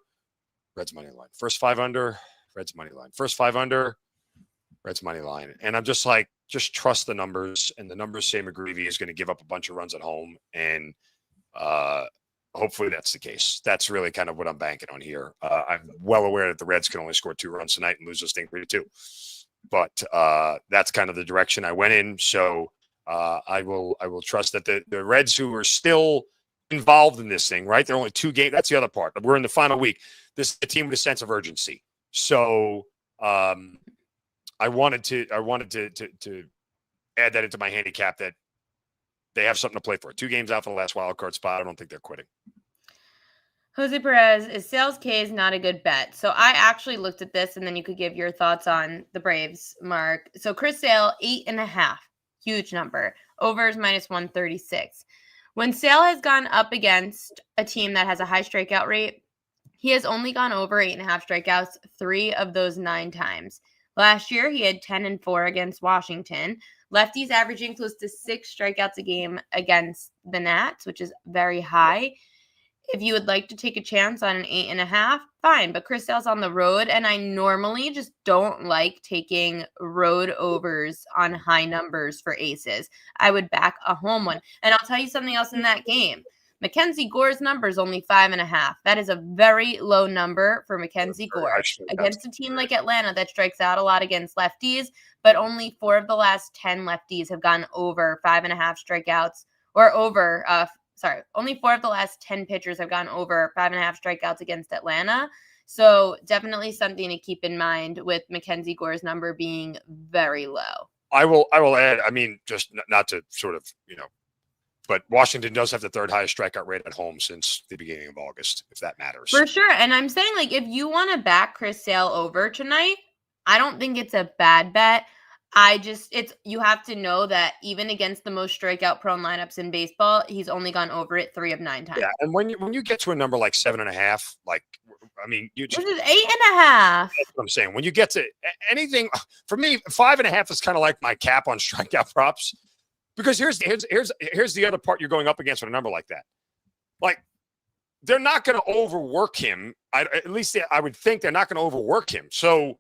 Reds money line. First 5 under, Reds money line. First 5 under, Reds money line. And I'm just like, just trust the numbers. And the numbers say McGreevy is going to give up a bunch of runs at home. And hopefully that's the case. That's really kind of what I'm banking on here. I'm well aware that the Reds can only score 2 runs tonight and lose this thing 3-2. But that's kind of the direction I went in. So I will trust that the Reds, who are still involved in this thing, right? They're only 2 games. That's the other part. We're in the final week. This is a team with a sense of urgency. So I wanted to add that into my handicap, that they have something to play for. 2 games out for the last wild card spot. I don't think they're quitting. Jose Perez is sales K is not a good bet. So I actually looked at this, and then you could give your thoughts on the Braves, Mark. So Chris Sale, 8.5, huge number. Over is -136. When Sale has gone up against a team that has a high strikeout rate, he has only gone over 8.5 strikeouts 3 of those 9 times. Last year, he had 10-4 against Washington. Lefties averaging close to 6 strikeouts a game against the Nats, which is very high. If you would like to take a chance on an 8.5, fine. But Chris Sale's on the road, and I normally just don't like taking road overs on high numbers for aces. I would back a home one. And I'll tell you something else in that game. Mackenzie Gore's number is only 5.5. That is a very low number for Mackenzie Gore against a team like Atlanta that strikes out a lot against lefties, but only 4 of the last 10 lefties have gone over 5.5 strikeouts, or over, only 4 of the last 10 pitchers have gone over 5.5 strikeouts against Atlanta. So definitely something to keep in mind with Mackenzie Gore's number being very low. I will add, just not to sort of, but Washington does have the 3rd highest strikeout rate at home since the beginning of August, if that matters. For sure. And I'm saying, if you want to back Chris Sale over tonight, I don't think it's a bad bet. You have to know that even against the most strikeout prone lineups in baseball, he's only gone over it 3 of 9 times. Yeah, and when you get to a number like 7.5, this is 8.5. That's what I'm saying. When you get to anything, for me, 5.5 is kind of like my cap on strikeout props. Because here's the other part you're going up against with a number like that. Like, they're not going to overwork him. At least I would think they're not going to overwork him. So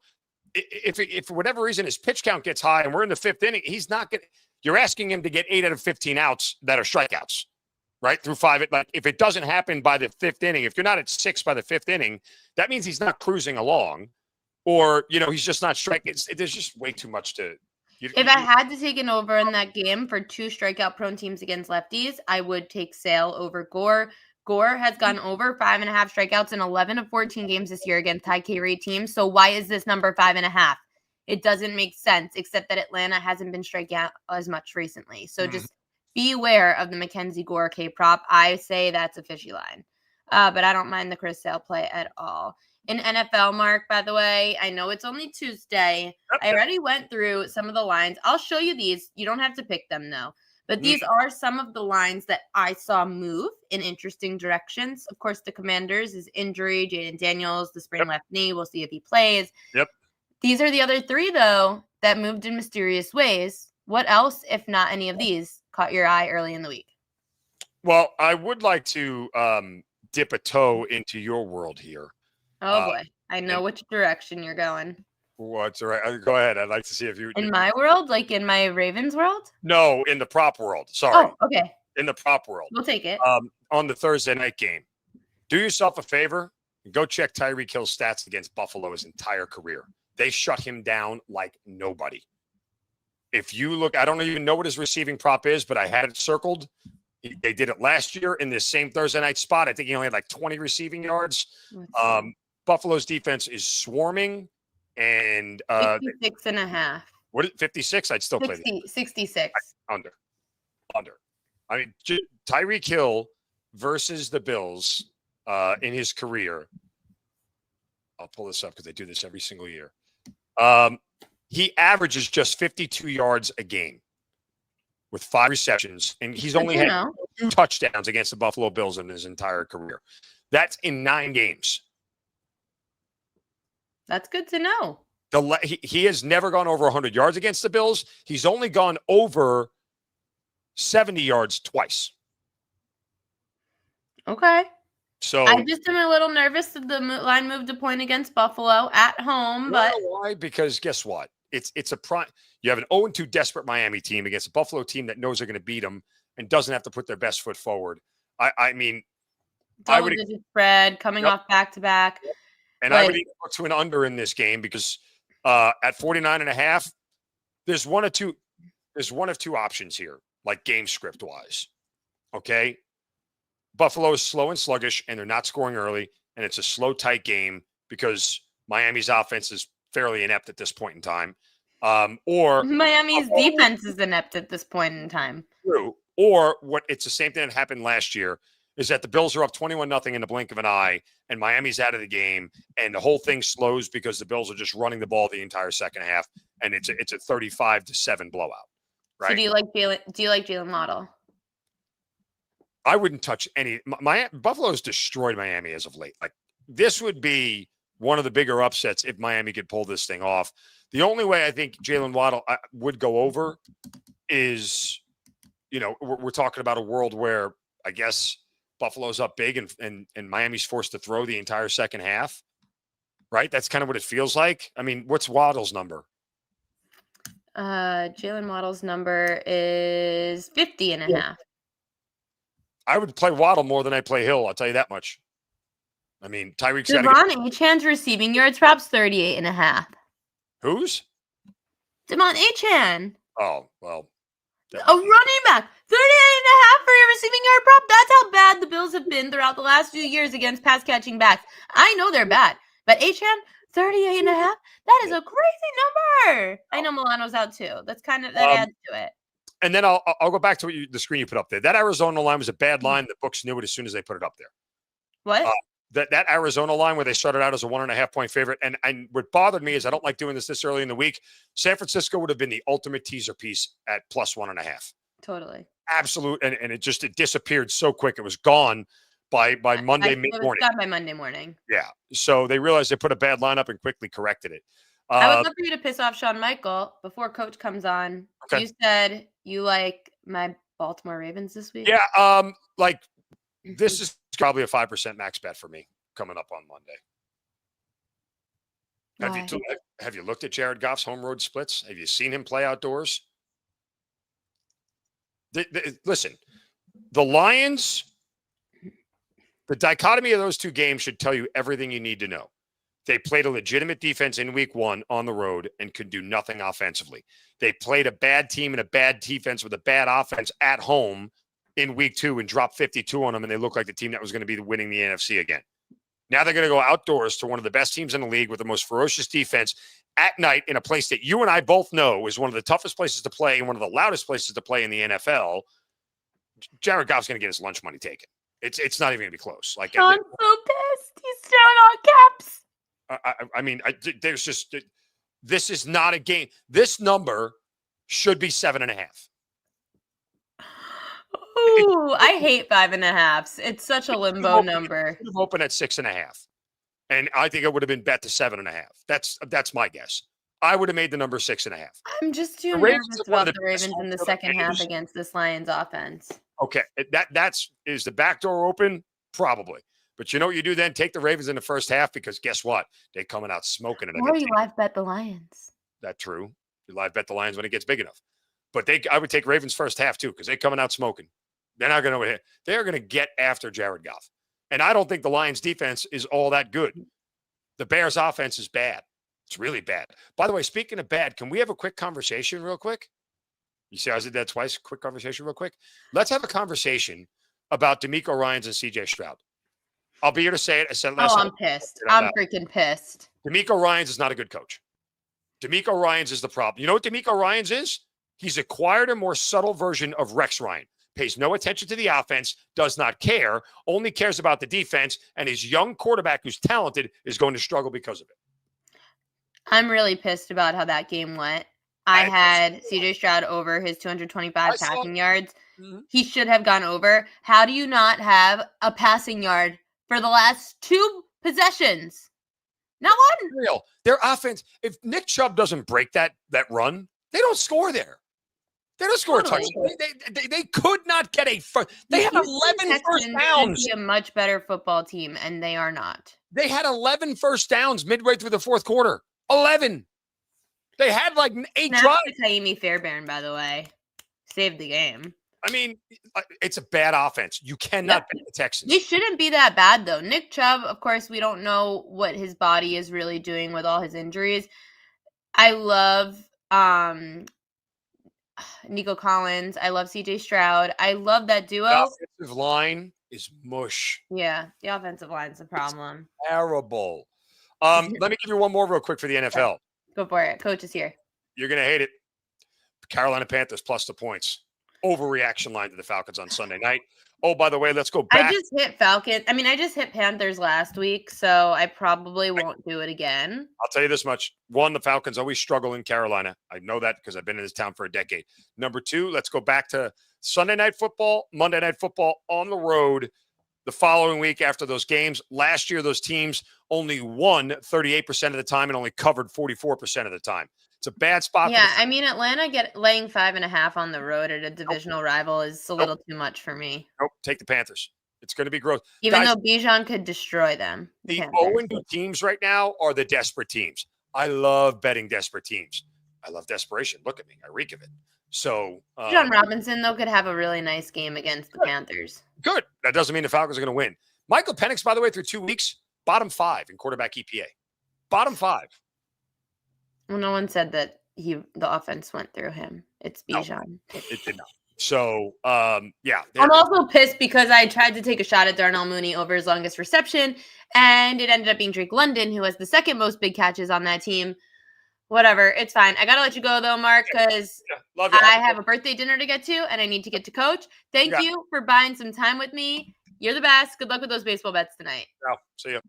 if for whatever reason his pitch count gets high and we're in the 5th inning, he's not going. You're asking him to get 8 out of 15 outs that are strikeouts, right? Through 5. Like, if it doesn't happen by the 5th inning, if you're not at 6 by the 5th inning, that means he's not cruising along, or he's just not striking. There's just way too much to. If I had to take an over in that game for 2 strikeout prone teams against lefties, I would take Sale over Gore. Gore has gone over 5.5 strikeouts in 11 of 14 games this year against high K rate teams. So why is this number 5.5? It doesn't make sense, except that Atlanta hasn't been striking out as much recently. So just be aware of the Mackenzie Gore K prop. I say that's a fishy line. But I don't mind the Chris Sale play at all. In NFL, Mark, by the way, I know it's only Tuesday. I already went through some of the lines. I'll show you these. You don't have to pick them, though. But these are some of the lines that I saw move in interesting directions. Of course, the Commanders is injury. Jaden Daniels, the sprained left knee. We'll see if he plays. Yep. These are the other 3, though, that moved in mysterious ways. What else, if not any of these, caught your eye early in the week? Well, I would like to dip a toe into your world here. Oh, boy. I know which direction you're going. What's all right? Go ahead. I'd like to see if you. In my world? Like in my Ravens world? No, in the prop world. Sorry. Oh, okay. In the prop world. We'll take it. On the Thursday night game. Do yourself a favor and go check Tyreek Hill's stats against Buffalo his entire career. They shut him down like nobody. If you look, I don't even know what his receiving prop is, but I had it circled. They did it last year in this same Thursday night spot. I think he only had like 20 receiving yards. Buffalo's defense is swarming, and 56.5. What is 56? I'd still play that. 66. Under. Tyreek Hill versus the Bills in his career. I'll pull this up because they do this every single year. He averages just 52 yards a game with 5 receptions, and he's only had touchdowns against the Buffalo Bills in his entire career. That's in 9 games. That's good to know. He has never gone over 100 yards against the Bills. He's only gone over 70 yards twice. Okay. So I just am a little nervous that the line moved a point against Buffalo at home, but why? Because guess what? It's a prime. You have an 0-2 desperate Miami team against a Buffalo team that knows they're going to beat them and doesn't have to put their best foot forward. I mean, double-digit spread coming off back-to-back. And I would even look to an under in this game because at 49.5, there's one of two options here, like game script wise. Okay. Buffalo is slow and sluggish, and they're not scoring early, and it's a slow, tight game because Miami's offense is fairly inept at this point in time. Or Miami's defense is inept at this point in time. True. Or it's the same thing that happened last year, is that the Bills are up 21-0 in the blink of an eye, and Miami's out of the game, and the whole thing slows because the Bills are just running the ball the entire second half, and it's a 35-7 blowout. Right? So do you like Jalen Waddle? I wouldn't touch any. Buffalo's destroyed Miami as of late. Like, this would be one of the bigger upsets if Miami could pull this thing off. The only way I think Jalen Waddle would go over is, we're talking about a world where I guess Buffalo's up big and Miami's forced to throw the entire second half, right? That's kind of what it feels like. I mean, what's Waddle's number? Jalen Waddle's number is 50.5. I would play Waddle more than I play Hill. I'll tell you that much. I mean, Tyreek's got Devon Achan's receiving yards, perhaps 38.5. Who's? Devon Achan. Oh, well. A running back, 38.5 for your receiving yard prop. That's how bad the Bills have been throughout the last few years against pass catching backs. I know they're bad, but Achan, 38.5. That is a crazy number. I know Milano's out too. That's kind of that adds to it. And then I'll go back to the screen you put up there. That Arizona line was a bad line. The books knew it as soon as they put it up there. What? That Arizona line where they started out as a 1.5 point favorite. And what bothered me is I don't like doing this early in the week. San Francisco would have been the ultimate teaser piece at plus 1.5. Totally. Absolute. And it disappeared so quick. It was gone by Monday morning. It was gone by Monday morning. Yeah. So they realized they put a bad lineup and quickly corrected it. I would love for you to piss off Shawn Michael before Coach comes on. Okay. You said you like my Baltimore Ravens this week? Yeah. This is probably a 5% max bet for me coming up on Monday. Have you looked at Jared Goff's home road splits? Have you seen him play outdoors? Listen, the Lions, the dichotomy of those two games should tell you everything you need to know. They played a legitimate defense in week 1 on the road and could do nothing offensively. They played a bad team and a bad defense with a bad offense at home in week 2 and dropped 52 on them, and they looked like the team that was going to be winning the NFC again. Now they're going to go outdoors to one of the best teams in the league with the most ferocious defense at night in a place that you and I both know is one of the toughest places to play and one of the loudest places to play in the NFL. Jared Goff's going to get his lunch money taken. It's not even going to be close. Like, I'm so pissed. He's down on caps. This is not a game. This number should be 7.5. Ooh, I hate 5.5s. It's such a limbo number. It would have opened at 6.5, and I think it would have been bet to 7.5. That's my guess. I would have made the number 6.5. I'm just too nervous about the Ravens in the second half against this Lions offense. Okay, is the back door open? Probably. But you know what you do then? Take the Ravens in the first half because guess what? They're coming out smoking it. Or you live bet the Lions. That's true. You live bet the Lions when it gets big enough. But I would take Ravens first half too because they're coming out smoking. They're not going to. They're going to get after Jared Goff, and I don't think the Lions' defense is all that good. The Bears' offense is bad. It's really bad. By the way, speaking of bad, can we have a quick conversation real quick? You see, I did that twice. Quick conversation real quick. Let's have a conversation about DeMeco Ryans and C.J. Stroud. I'll be here to say it. I said it last time. I'm pissed. I'm freaking pissed. DeMeco Ryans is not a good coach. DeMeco Ryans is the problem. You know what DeMeco Ryans is? He's acquired a more subtle version of Rex Ryan. Pays no attention to the offense, does not care, only cares about the defense, and his young quarterback who's talented is going to struggle because of it. I'm really pissed about how that game went. I had CJ Stroud over his 225 passing yards. he should have gone over. How do you not have a passing yard for the last 2 possessions? Not one. Real. Their offense, if Nick Chubb doesn't break that run, they don't score there. They don't score a touchdown. They could not get a first. They had 11 first downs. Should be a much better football team, and they are not. They had 11 first downs midway through the fourth quarter. 11. They had like 8 drives. Taimi Fairbairn, by the way, saved the game. I mean, it's a bad offense. You cannot beat the Texans. They shouldn't be that bad, though. Nick Chubb, of course, we don't know what his body is really doing with all his injuries. I love Nico Collins. I love CJ Stroud. I love that duo. The offensive line is mush. Yeah, the offensive line's a problem. It's terrible. Let me give you one more real quick for the NFL. Go for it. Coach is here. You're going to hate it. Carolina Panthers plus the points. Overreaction line to the Falcons on Sunday night. Oh, by the way, let's go back. I just hit Panthers last week, so I probably won't do it again. I'll tell you this much. 1, the Falcons always struggle in Carolina. I know that because I've been in this town for a decade. Number 2, let's go back to Sunday Night Football, Monday Night Football on the road the following week after those games. Last year, those teams only won 38% of the time and only covered 44% of the time. It's a bad spot. Yeah, I mean, Atlanta laying 5.5 on the road at a divisional rival is a little too much for me. Nope, take the Panthers. It's going to be gross. Even though Bijan could destroy them. The 0-2 teams right now are the desperate teams. I love betting desperate teams. I love desperation. Look at me. I reek of it. So John Robinson, though, could have a really nice game against the Panthers. Good. That doesn't mean the Falcons are going to win. Michael Penix, by the way, through 2 weeks, bottom 5 in quarterback EPA. Bottom 5. Well, no one said that the offense went through him. It's Bijan. No, it did not. So, yeah. I'm also pissed because I tried to take a shot at Darnell Mooney over his longest reception, and it ended up being Drake London, who has the second most big catches on that team. Whatever. It's fine. I got to let you go, though, Mark, because I have a birthday dinner to get to, and I need to get to Coach. Thank you for buying some time with me. You're the best. Good luck with those baseball bets tonight. Yeah, see you.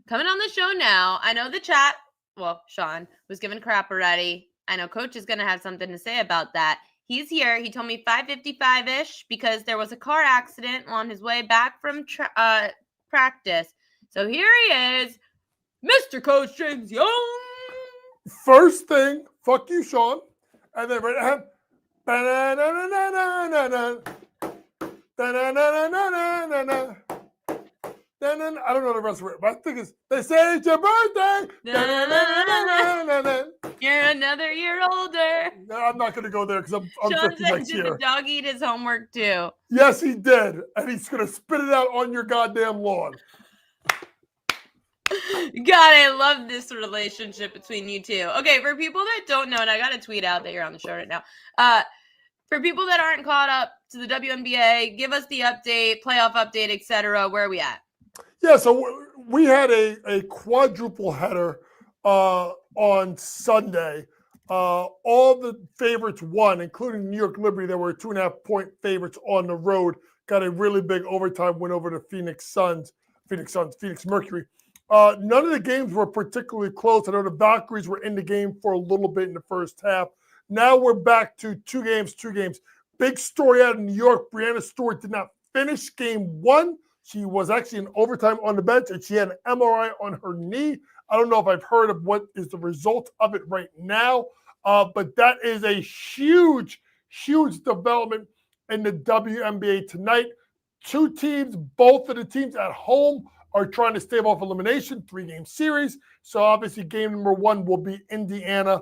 Coming on the show now, I know the chat. Well, Sean was given crap already. I know Coach is going to have something to say about that. He's here. He told me 5:55-ish because there was a car accident on his way back from practice. So here he is, Mr. Coach James Young. First thing, fuck you, Sean. And then right I don't know the rest of it, but I think it's they say it's your birthday. You're another year older. No, I'm not going to go there because I'm Sean 50 said, next year. Did the dog eat his homework too? Yes, he did, and he's going to spit it out on your goddamn lawn. God, I love this relationship between you two. Okay, for people that don't know, and I got a tweet out that you're on the show right now. For people that aren't caught up to the WNBA, give us the update, playoff update, etc. Where are we at? Yeah, so we had a quadruple header on Sunday. All the favorites won, including New York Liberty. There were 2.5-point favorites on the road. Got a really big overtime win over the Phoenix Mercury. None of the games were particularly close. I know the Valkyries were in the game for a little bit in the first half. Now we're back to two games. Big story out of New York. Brianna Stewart did not finish game 1. She was actually in overtime on the bench, and she had an MRI on her knee. I don't know if I've heard of what is the result of it right now, but that is a huge development in the WNBA tonight. 2 teams, both of the teams at home, are trying to stave off elimination, 3-game series. So obviously game number 1 will be Indiana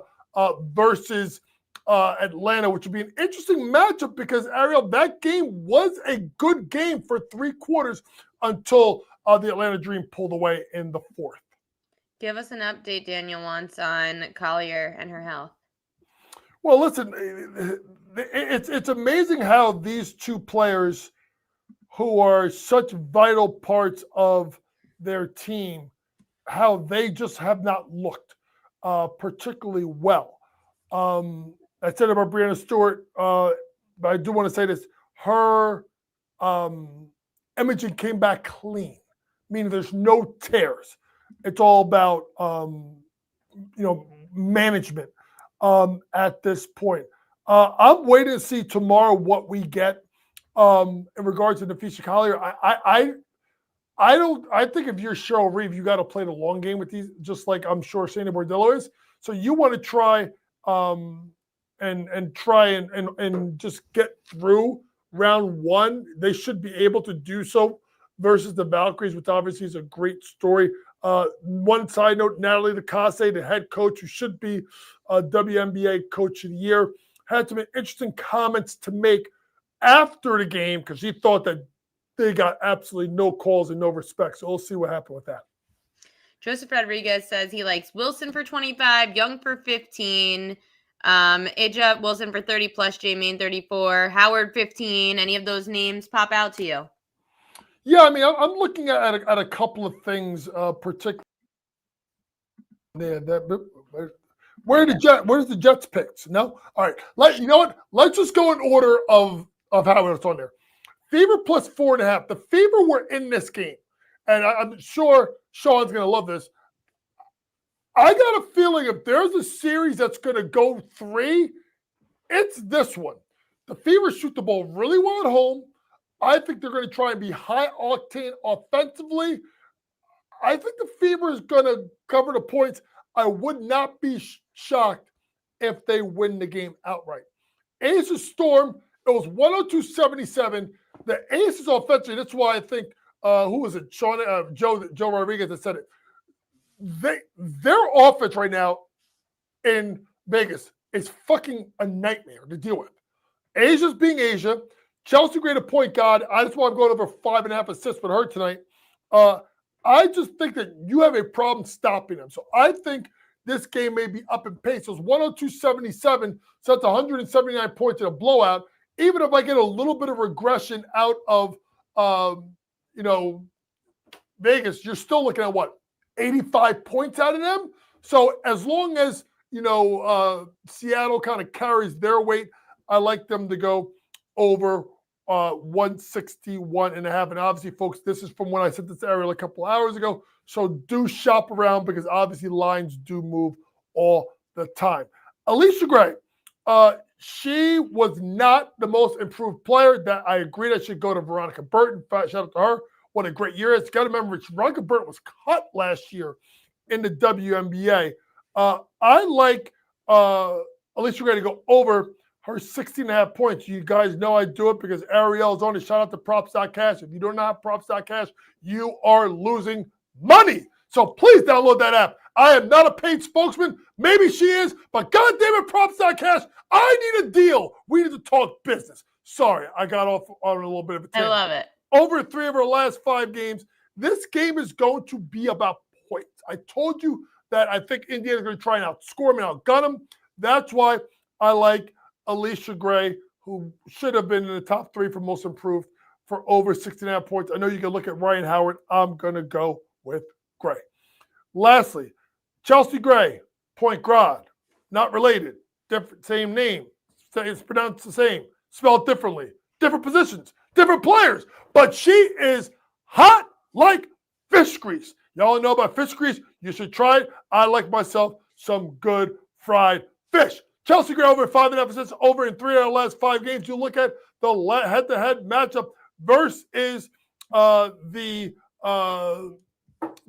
versus Atlanta, which would be an interesting matchup because, Ariel, that game was a good game for 3 quarters until the Atlanta Dream pulled away in the 4th. Give us an update, Daniel wants, on Collier and her health. Well, listen, it's amazing how these 2 players who are such vital parts of their team, how they just have not looked particularly well. I said about Brianna Stewart, but I do want to say this. Her imaging came back clean, meaning there's no tears. It's all about, management at this point. I'm waiting to see tomorrow what we get in regards to Nafisha Collier. I think if you're Cheryl Reeve, you got to play the long game with these, just like I'm sure Shayna Bordillo is. So you want to try and try and just get through round one. They should be able to do so versus the Valkyries, which obviously is a great story. One side note, Natalie Lacasse, the head coach, who should be WNBA Coach of the Year, had some interesting comments to make after the game because she thought that they got absolutely no calls and no respect. So we'll see what happened with that. Joseph Rodriguez says he likes Wilson for 25, Young for 15, Ija Wilson for 30 plus, Jamie 34, Howard 15. Any of those names pop out to you? Yeah, I mean, I'm looking at a couple of things, particularly. Yeah, where's the Jets picks? No, all right. You know what? Let's just go in order of how it's on there. Fever plus 4.5. The Fever were in this game, and I'm sure Sean's going to love this. I got a feeling if there's a series that's going to go 3, it's this one. The Fever shoot the ball really well at home. I think they're going to try and be high octane offensively. I think the Fever is going to cover the points. I would not be shocked if they win the game outright. Aces Storm, it was 102-77. The Aces offensively, that's why I think, who was it? Joe Rodriguez that said it. Their offense right now in Vegas is fucking a nightmare to deal with. Asia's being Asia. Chelsea Gray, a point guard. I just want to go over 5.5 assists with her tonight. I just think that you have a problem stopping them. So I think this game may be up in pace. It was 102-77, so that's 179 points in a blowout. Even if I get a little bit of regression out of, Vegas, you're still looking at what, 85 points out of them? So as long as, Seattle kind of carries their weight, I like them to go over 161.5. And obviously, folks, this is from when I sent this to Ariel a couple hours ago. So do shop around because obviously lines do move all the time. Alicia Gray, she was not the most improved player. That I agree that should go to Veronica Burton. Shout out to her. What a great year. It's got to remember, Veronica Burton was cut last year in the WNBA. I like Alicia Gray to go over her 16.5 points. You guys know I do it because Ariel is on it. Shout out to props.cash. If you don't have props.cash, you are losing money. So please download that app. I am not a paid spokesman. Maybe she is, but goddamn it, props.cash. I need a deal. We need to talk business. Sorry, I got off on a little bit of a tangent. I love it. Over 3 of our last 5 games. This game is going to be about points. I told you that I think Indiana's going to try and outscore them and outgun them. That's why I like Alicia Gray, who should have been in the top 3 for most improved, for over 69 points. I know you can look at Ryan Howard. I'm going to go with Gray. Lastly, Chelsea Gray, point guard, not related, different, same name. It's pronounced the same, spelled differently, different positions, different players, but she is hot like fish grease. Y'all know about fish grease? You should try it. I like myself some good fried fish. Chelsea Gray over 5.5 assists, over in 3 out of the last 5 games. You look at the head-to-head matchup versus the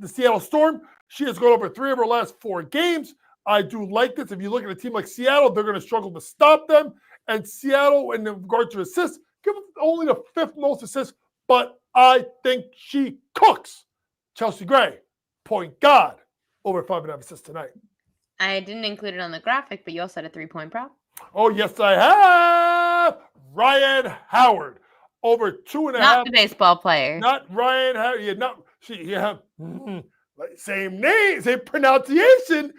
Seattle Storm. She has gone over 3 of her last 4 games. I do like this. If you look at a team like Seattle, they're going to struggle to stop them. And Seattle, in regard to assists, give them only the 5th most assists, but I think she cooks. Chelsea Gray, point guard, over 5.5 assists tonight. I didn't include it on the graphic, but you also had a 3-point prop. Oh, yes, I have. Ryan Howard, over 2.5. Not the baseball player. Not Ryan Howard. Same name, same pronunciation,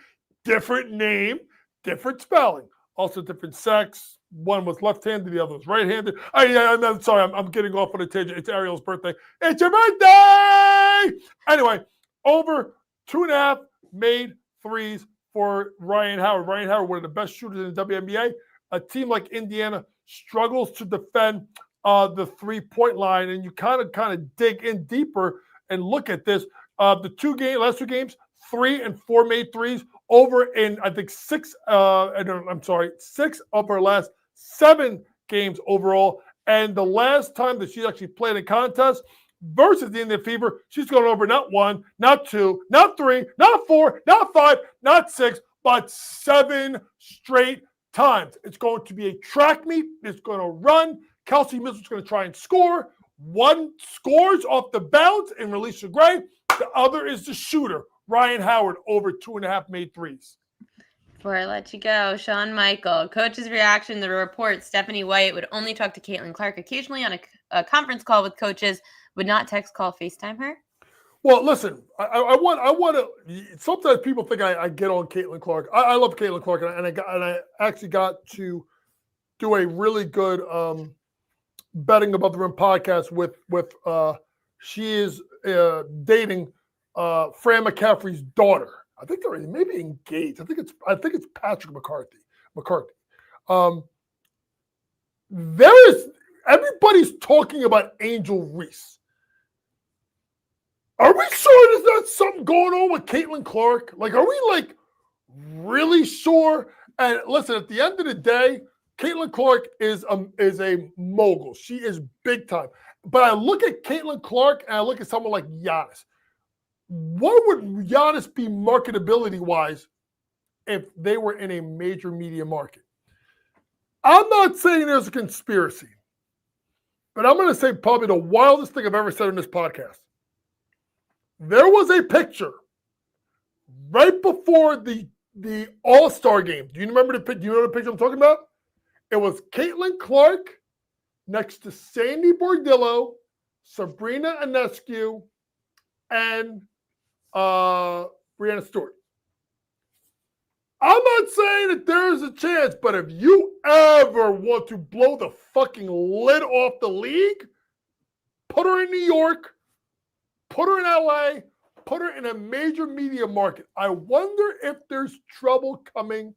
different name, different spelling. Also different sex. One was left-handed, the other was right-handed. I'm sorry, I'm getting off on a tangent. It's Ariel's birthday. It's your birthday! Anyway, over 2.5 made threes for Ryan Howard. Ryan Howard, one of the best shooters in the WNBA. A team like Indiana struggles to defend the 3-point line, and you kind of dig in deeper and look at this. The last 2 games, 3 and 4 made threes over in, I think, 6 of our last 7 games overall. And the last time that she actually played a contest versus the Indian Fever, she's gone over not 1, not 2, not 3, not 4, not 5, not 6, but 7 straight times. It's going to be a track meet. It's going to run. Kelsey Mitchell's going to try and score. One scores off the bounce and release Gray. The other is the shooter, Ryan Howard, over 2.5 made threes. Before I let you go, Shawn Michael, coach's reaction to the report Stephanie White would only talk to Caitlin Clark occasionally on a conference call with coaches, would not text, call, FaceTime her. Well, listen, I want to. Sometimes people think I get on Caitlin Clark. I love Caitlin Clark, and I actually got to do a really good betting above the rim podcast with she is dating Fran McCaffrey's daughter. I think they're maybe engaged. I think it's Patrick McCarthy. Everybody's talking about Angel Reese. Are we sure there's not something going on with Caitlin Clark? Like, are we really sure? And listen, at the end of the day, Caitlin Clark is a mogul. She is big time. But I look at Caitlin Clark and I look at someone like Giannis. What would Giannis be marketability-wise if they were in a major media market? I'm not saying there's a conspiracy, but I'm going to say probably the wildest thing I've ever said in this podcast. There was a picture right before the All-Star game. Do you remember the picture? Do you know the picture I'm talking about? It was Caitlin Clark next to Sandy Bordillo, Sabrina Ionescu, and Brianna Stewart. I'm not saying that there's a chance, but if you ever want to blow the fucking lid off the league, put her in New York, put her in LA, put her in a major media market. I wonder if there's trouble coming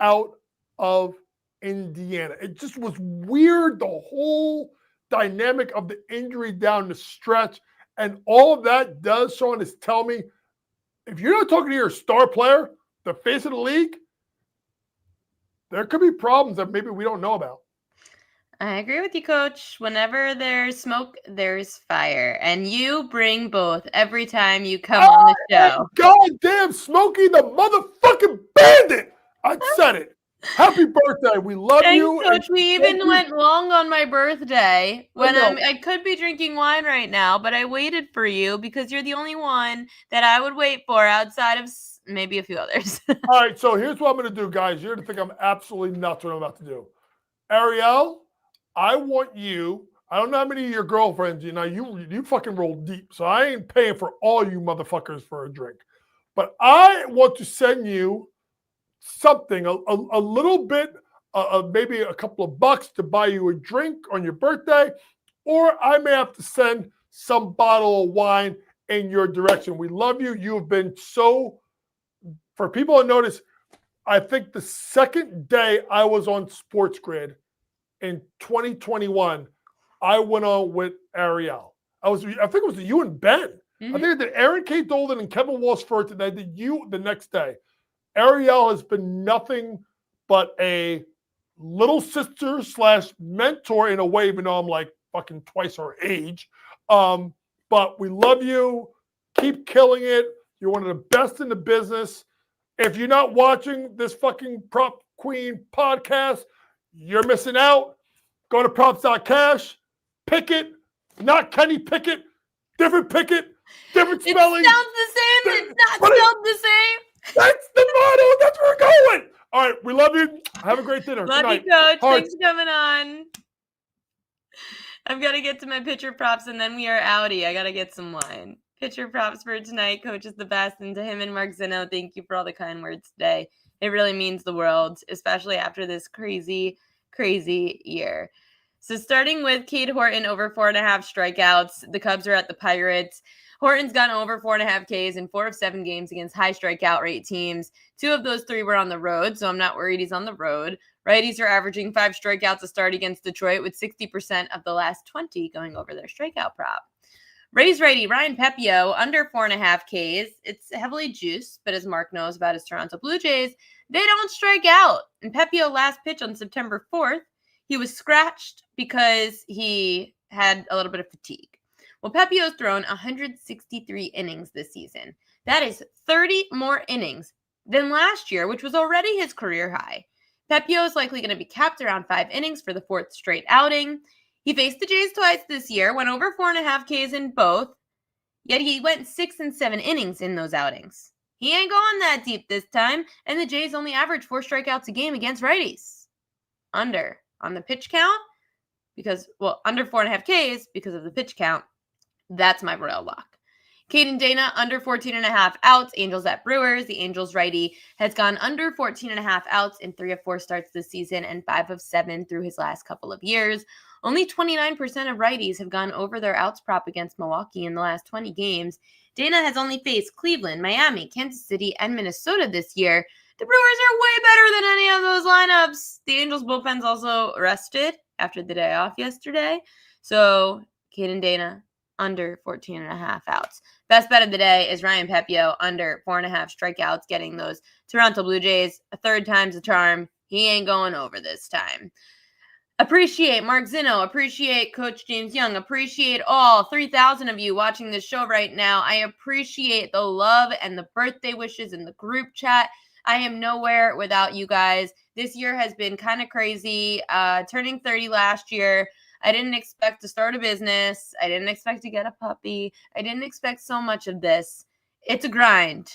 out of Indiana. It just was weird, the whole dynamic of the injury down the stretch. And all of that does, Sean, is tell me, if you're not talking to your star player, the face of the league, there could be problems that maybe we don't know about. I agree with you, Coach. Whenever there's smoke, there's fire. And you bring both every time you come on the show. Goddamn Smokey the motherfucking bandit! I said it. Happy birthday. We love you. Coach, we even went long on my birthday when I could be drinking wine right now, but I waited for you because you're the only one that I would wait for outside of maybe a few others. All right, so here's what I'm going to do, guys. You're going to think I'm absolutely nuts what I'm about to do. Ariel, I want you, I don't know how many of your girlfriends, you fucking roll deep, so I ain't paying for all you motherfuckers for a drink. But I want to send you something, a little bit, maybe a couple of bucks to buy you a drink on your birthday, or I may have to send some bottle of wine in your direction. We love you. You have been so, for people to notice, I think the second day I was on Sports Grid in 2021, I went on with Ariel. I think it was you and Ben. Mm-hmm. I think I did Aaron K. Dolden and Kevin Walsh first, and I did you the next day. Ariel has been nothing but a little sister / mentor in a way, even though I'm like fucking twice her age. But we love you. Keep killing it. You're one of the best in the business. If you're not watching this fucking Prop Queen podcast, you're missing out. Go to props.cash. Pikkit, not Kenny Pickett. Different Pickett. Different spelling. It sounds the same. It's not spelled the same. That's the motto. That's where we're going. All right. We love you. Have a great dinner. Love you, Coach. Thanks for coming on. I've got to get to my pitcher props, and then we are outie. I got to get some wine. Pitcher props for tonight. Coach is the best. And to him and Mark Zinno, thank you for all the kind words today. It really means the world, especially after this crazy, crazy year. So starting with Cade Horton, over 4.5 strikeouts. The Cubs are at the Pirates. Horton's gotten over 4.5 Ks in 4 of 7 games against high strikeout rate teams. 2 of those 3 were on the road, so I'm not worried he's on the road. Righties are averaging 5 strikeouts a start against Detroit, with 60% of the last 20 going over their strikeout prop. Rays righty Ryan Pepiot, under 4.5 Ks. It's heavily juiced, but as Mark knows about his Toronto Blue Jays, they don't strike out. And Pepiot last pitch on September 4th, He was scratched because he had a little bit of fatigue. Well, Pepiot's thrown 163 innings this season. That is 30 more innings than last year, which was already his career high. Pepiot is likely going to be capped around 5 innings for the 4th straight outing. He faced the Jays twice this year, went over 4.5 Ks in both, yet he went 6 and 7 innings in those outings. He ain't going that deep this time, and the Jays only average 4 strikeouts a game against righties. Under on the pitch count, under 4.5 Ks because of the pitch count. That's my royal lock. Caden Dana, under 14.5 outs. Angels at Brewers. The Angels righty has gone under 14.5 outs in 3 of 4 starts this season and 5 of 7 through his last couple of years. Only 29% of righties have gone over their outs prop against Milwaukee in the last 20 games. Dana has only faced Cleveland, Miami, Kansas City, and Minnesota this year. The Brewers are way better than any of those lineups. The Angels bullpen's also rested after the day off yesterday. So, Caden Dana, under 14.5 outs. Best bet of the day is Ryan Pepiot, under 4.5 strikeouts, getting those Toronto Blue Jays a third time's a charm. He ain't going over this time. Appreciate Mark Zinno, appreciate Coach James Young, appreciate all 3,000 of you watching this show right now. I appreciate the love and the birthday wishes in the group chat. I am nowhere without you guys. This year has been kind of crazy. Turning 30 last year, I didn't expect to start a business. I didn't expect to get a puppy. I didn't expect so much of this. It's a grind.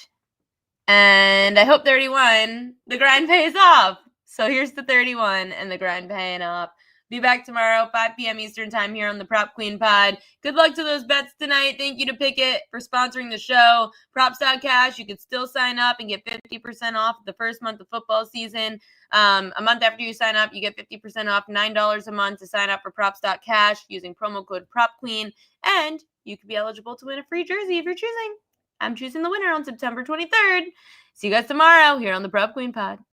And I hope 31, the grind pays off. So here's the 31 and the grind paying off. Be back tomorrow, 5 p.m. Eastern time here on the Prop Queen Pod. Good luck to those bets tonight. Thank you to Pikkit for sponsoring the show. Props.cash, you can still sign up and get 50% off the first month of football season. A month after you sign up, you get 50% off, $9 a month to sign up for Props.cash using promo code PropQueen. And you could be eligible to win a free jersey if you're choosing. I'm choosing the winner on September 23rd. See you guys tomorrow here on the Prop Queen Pod.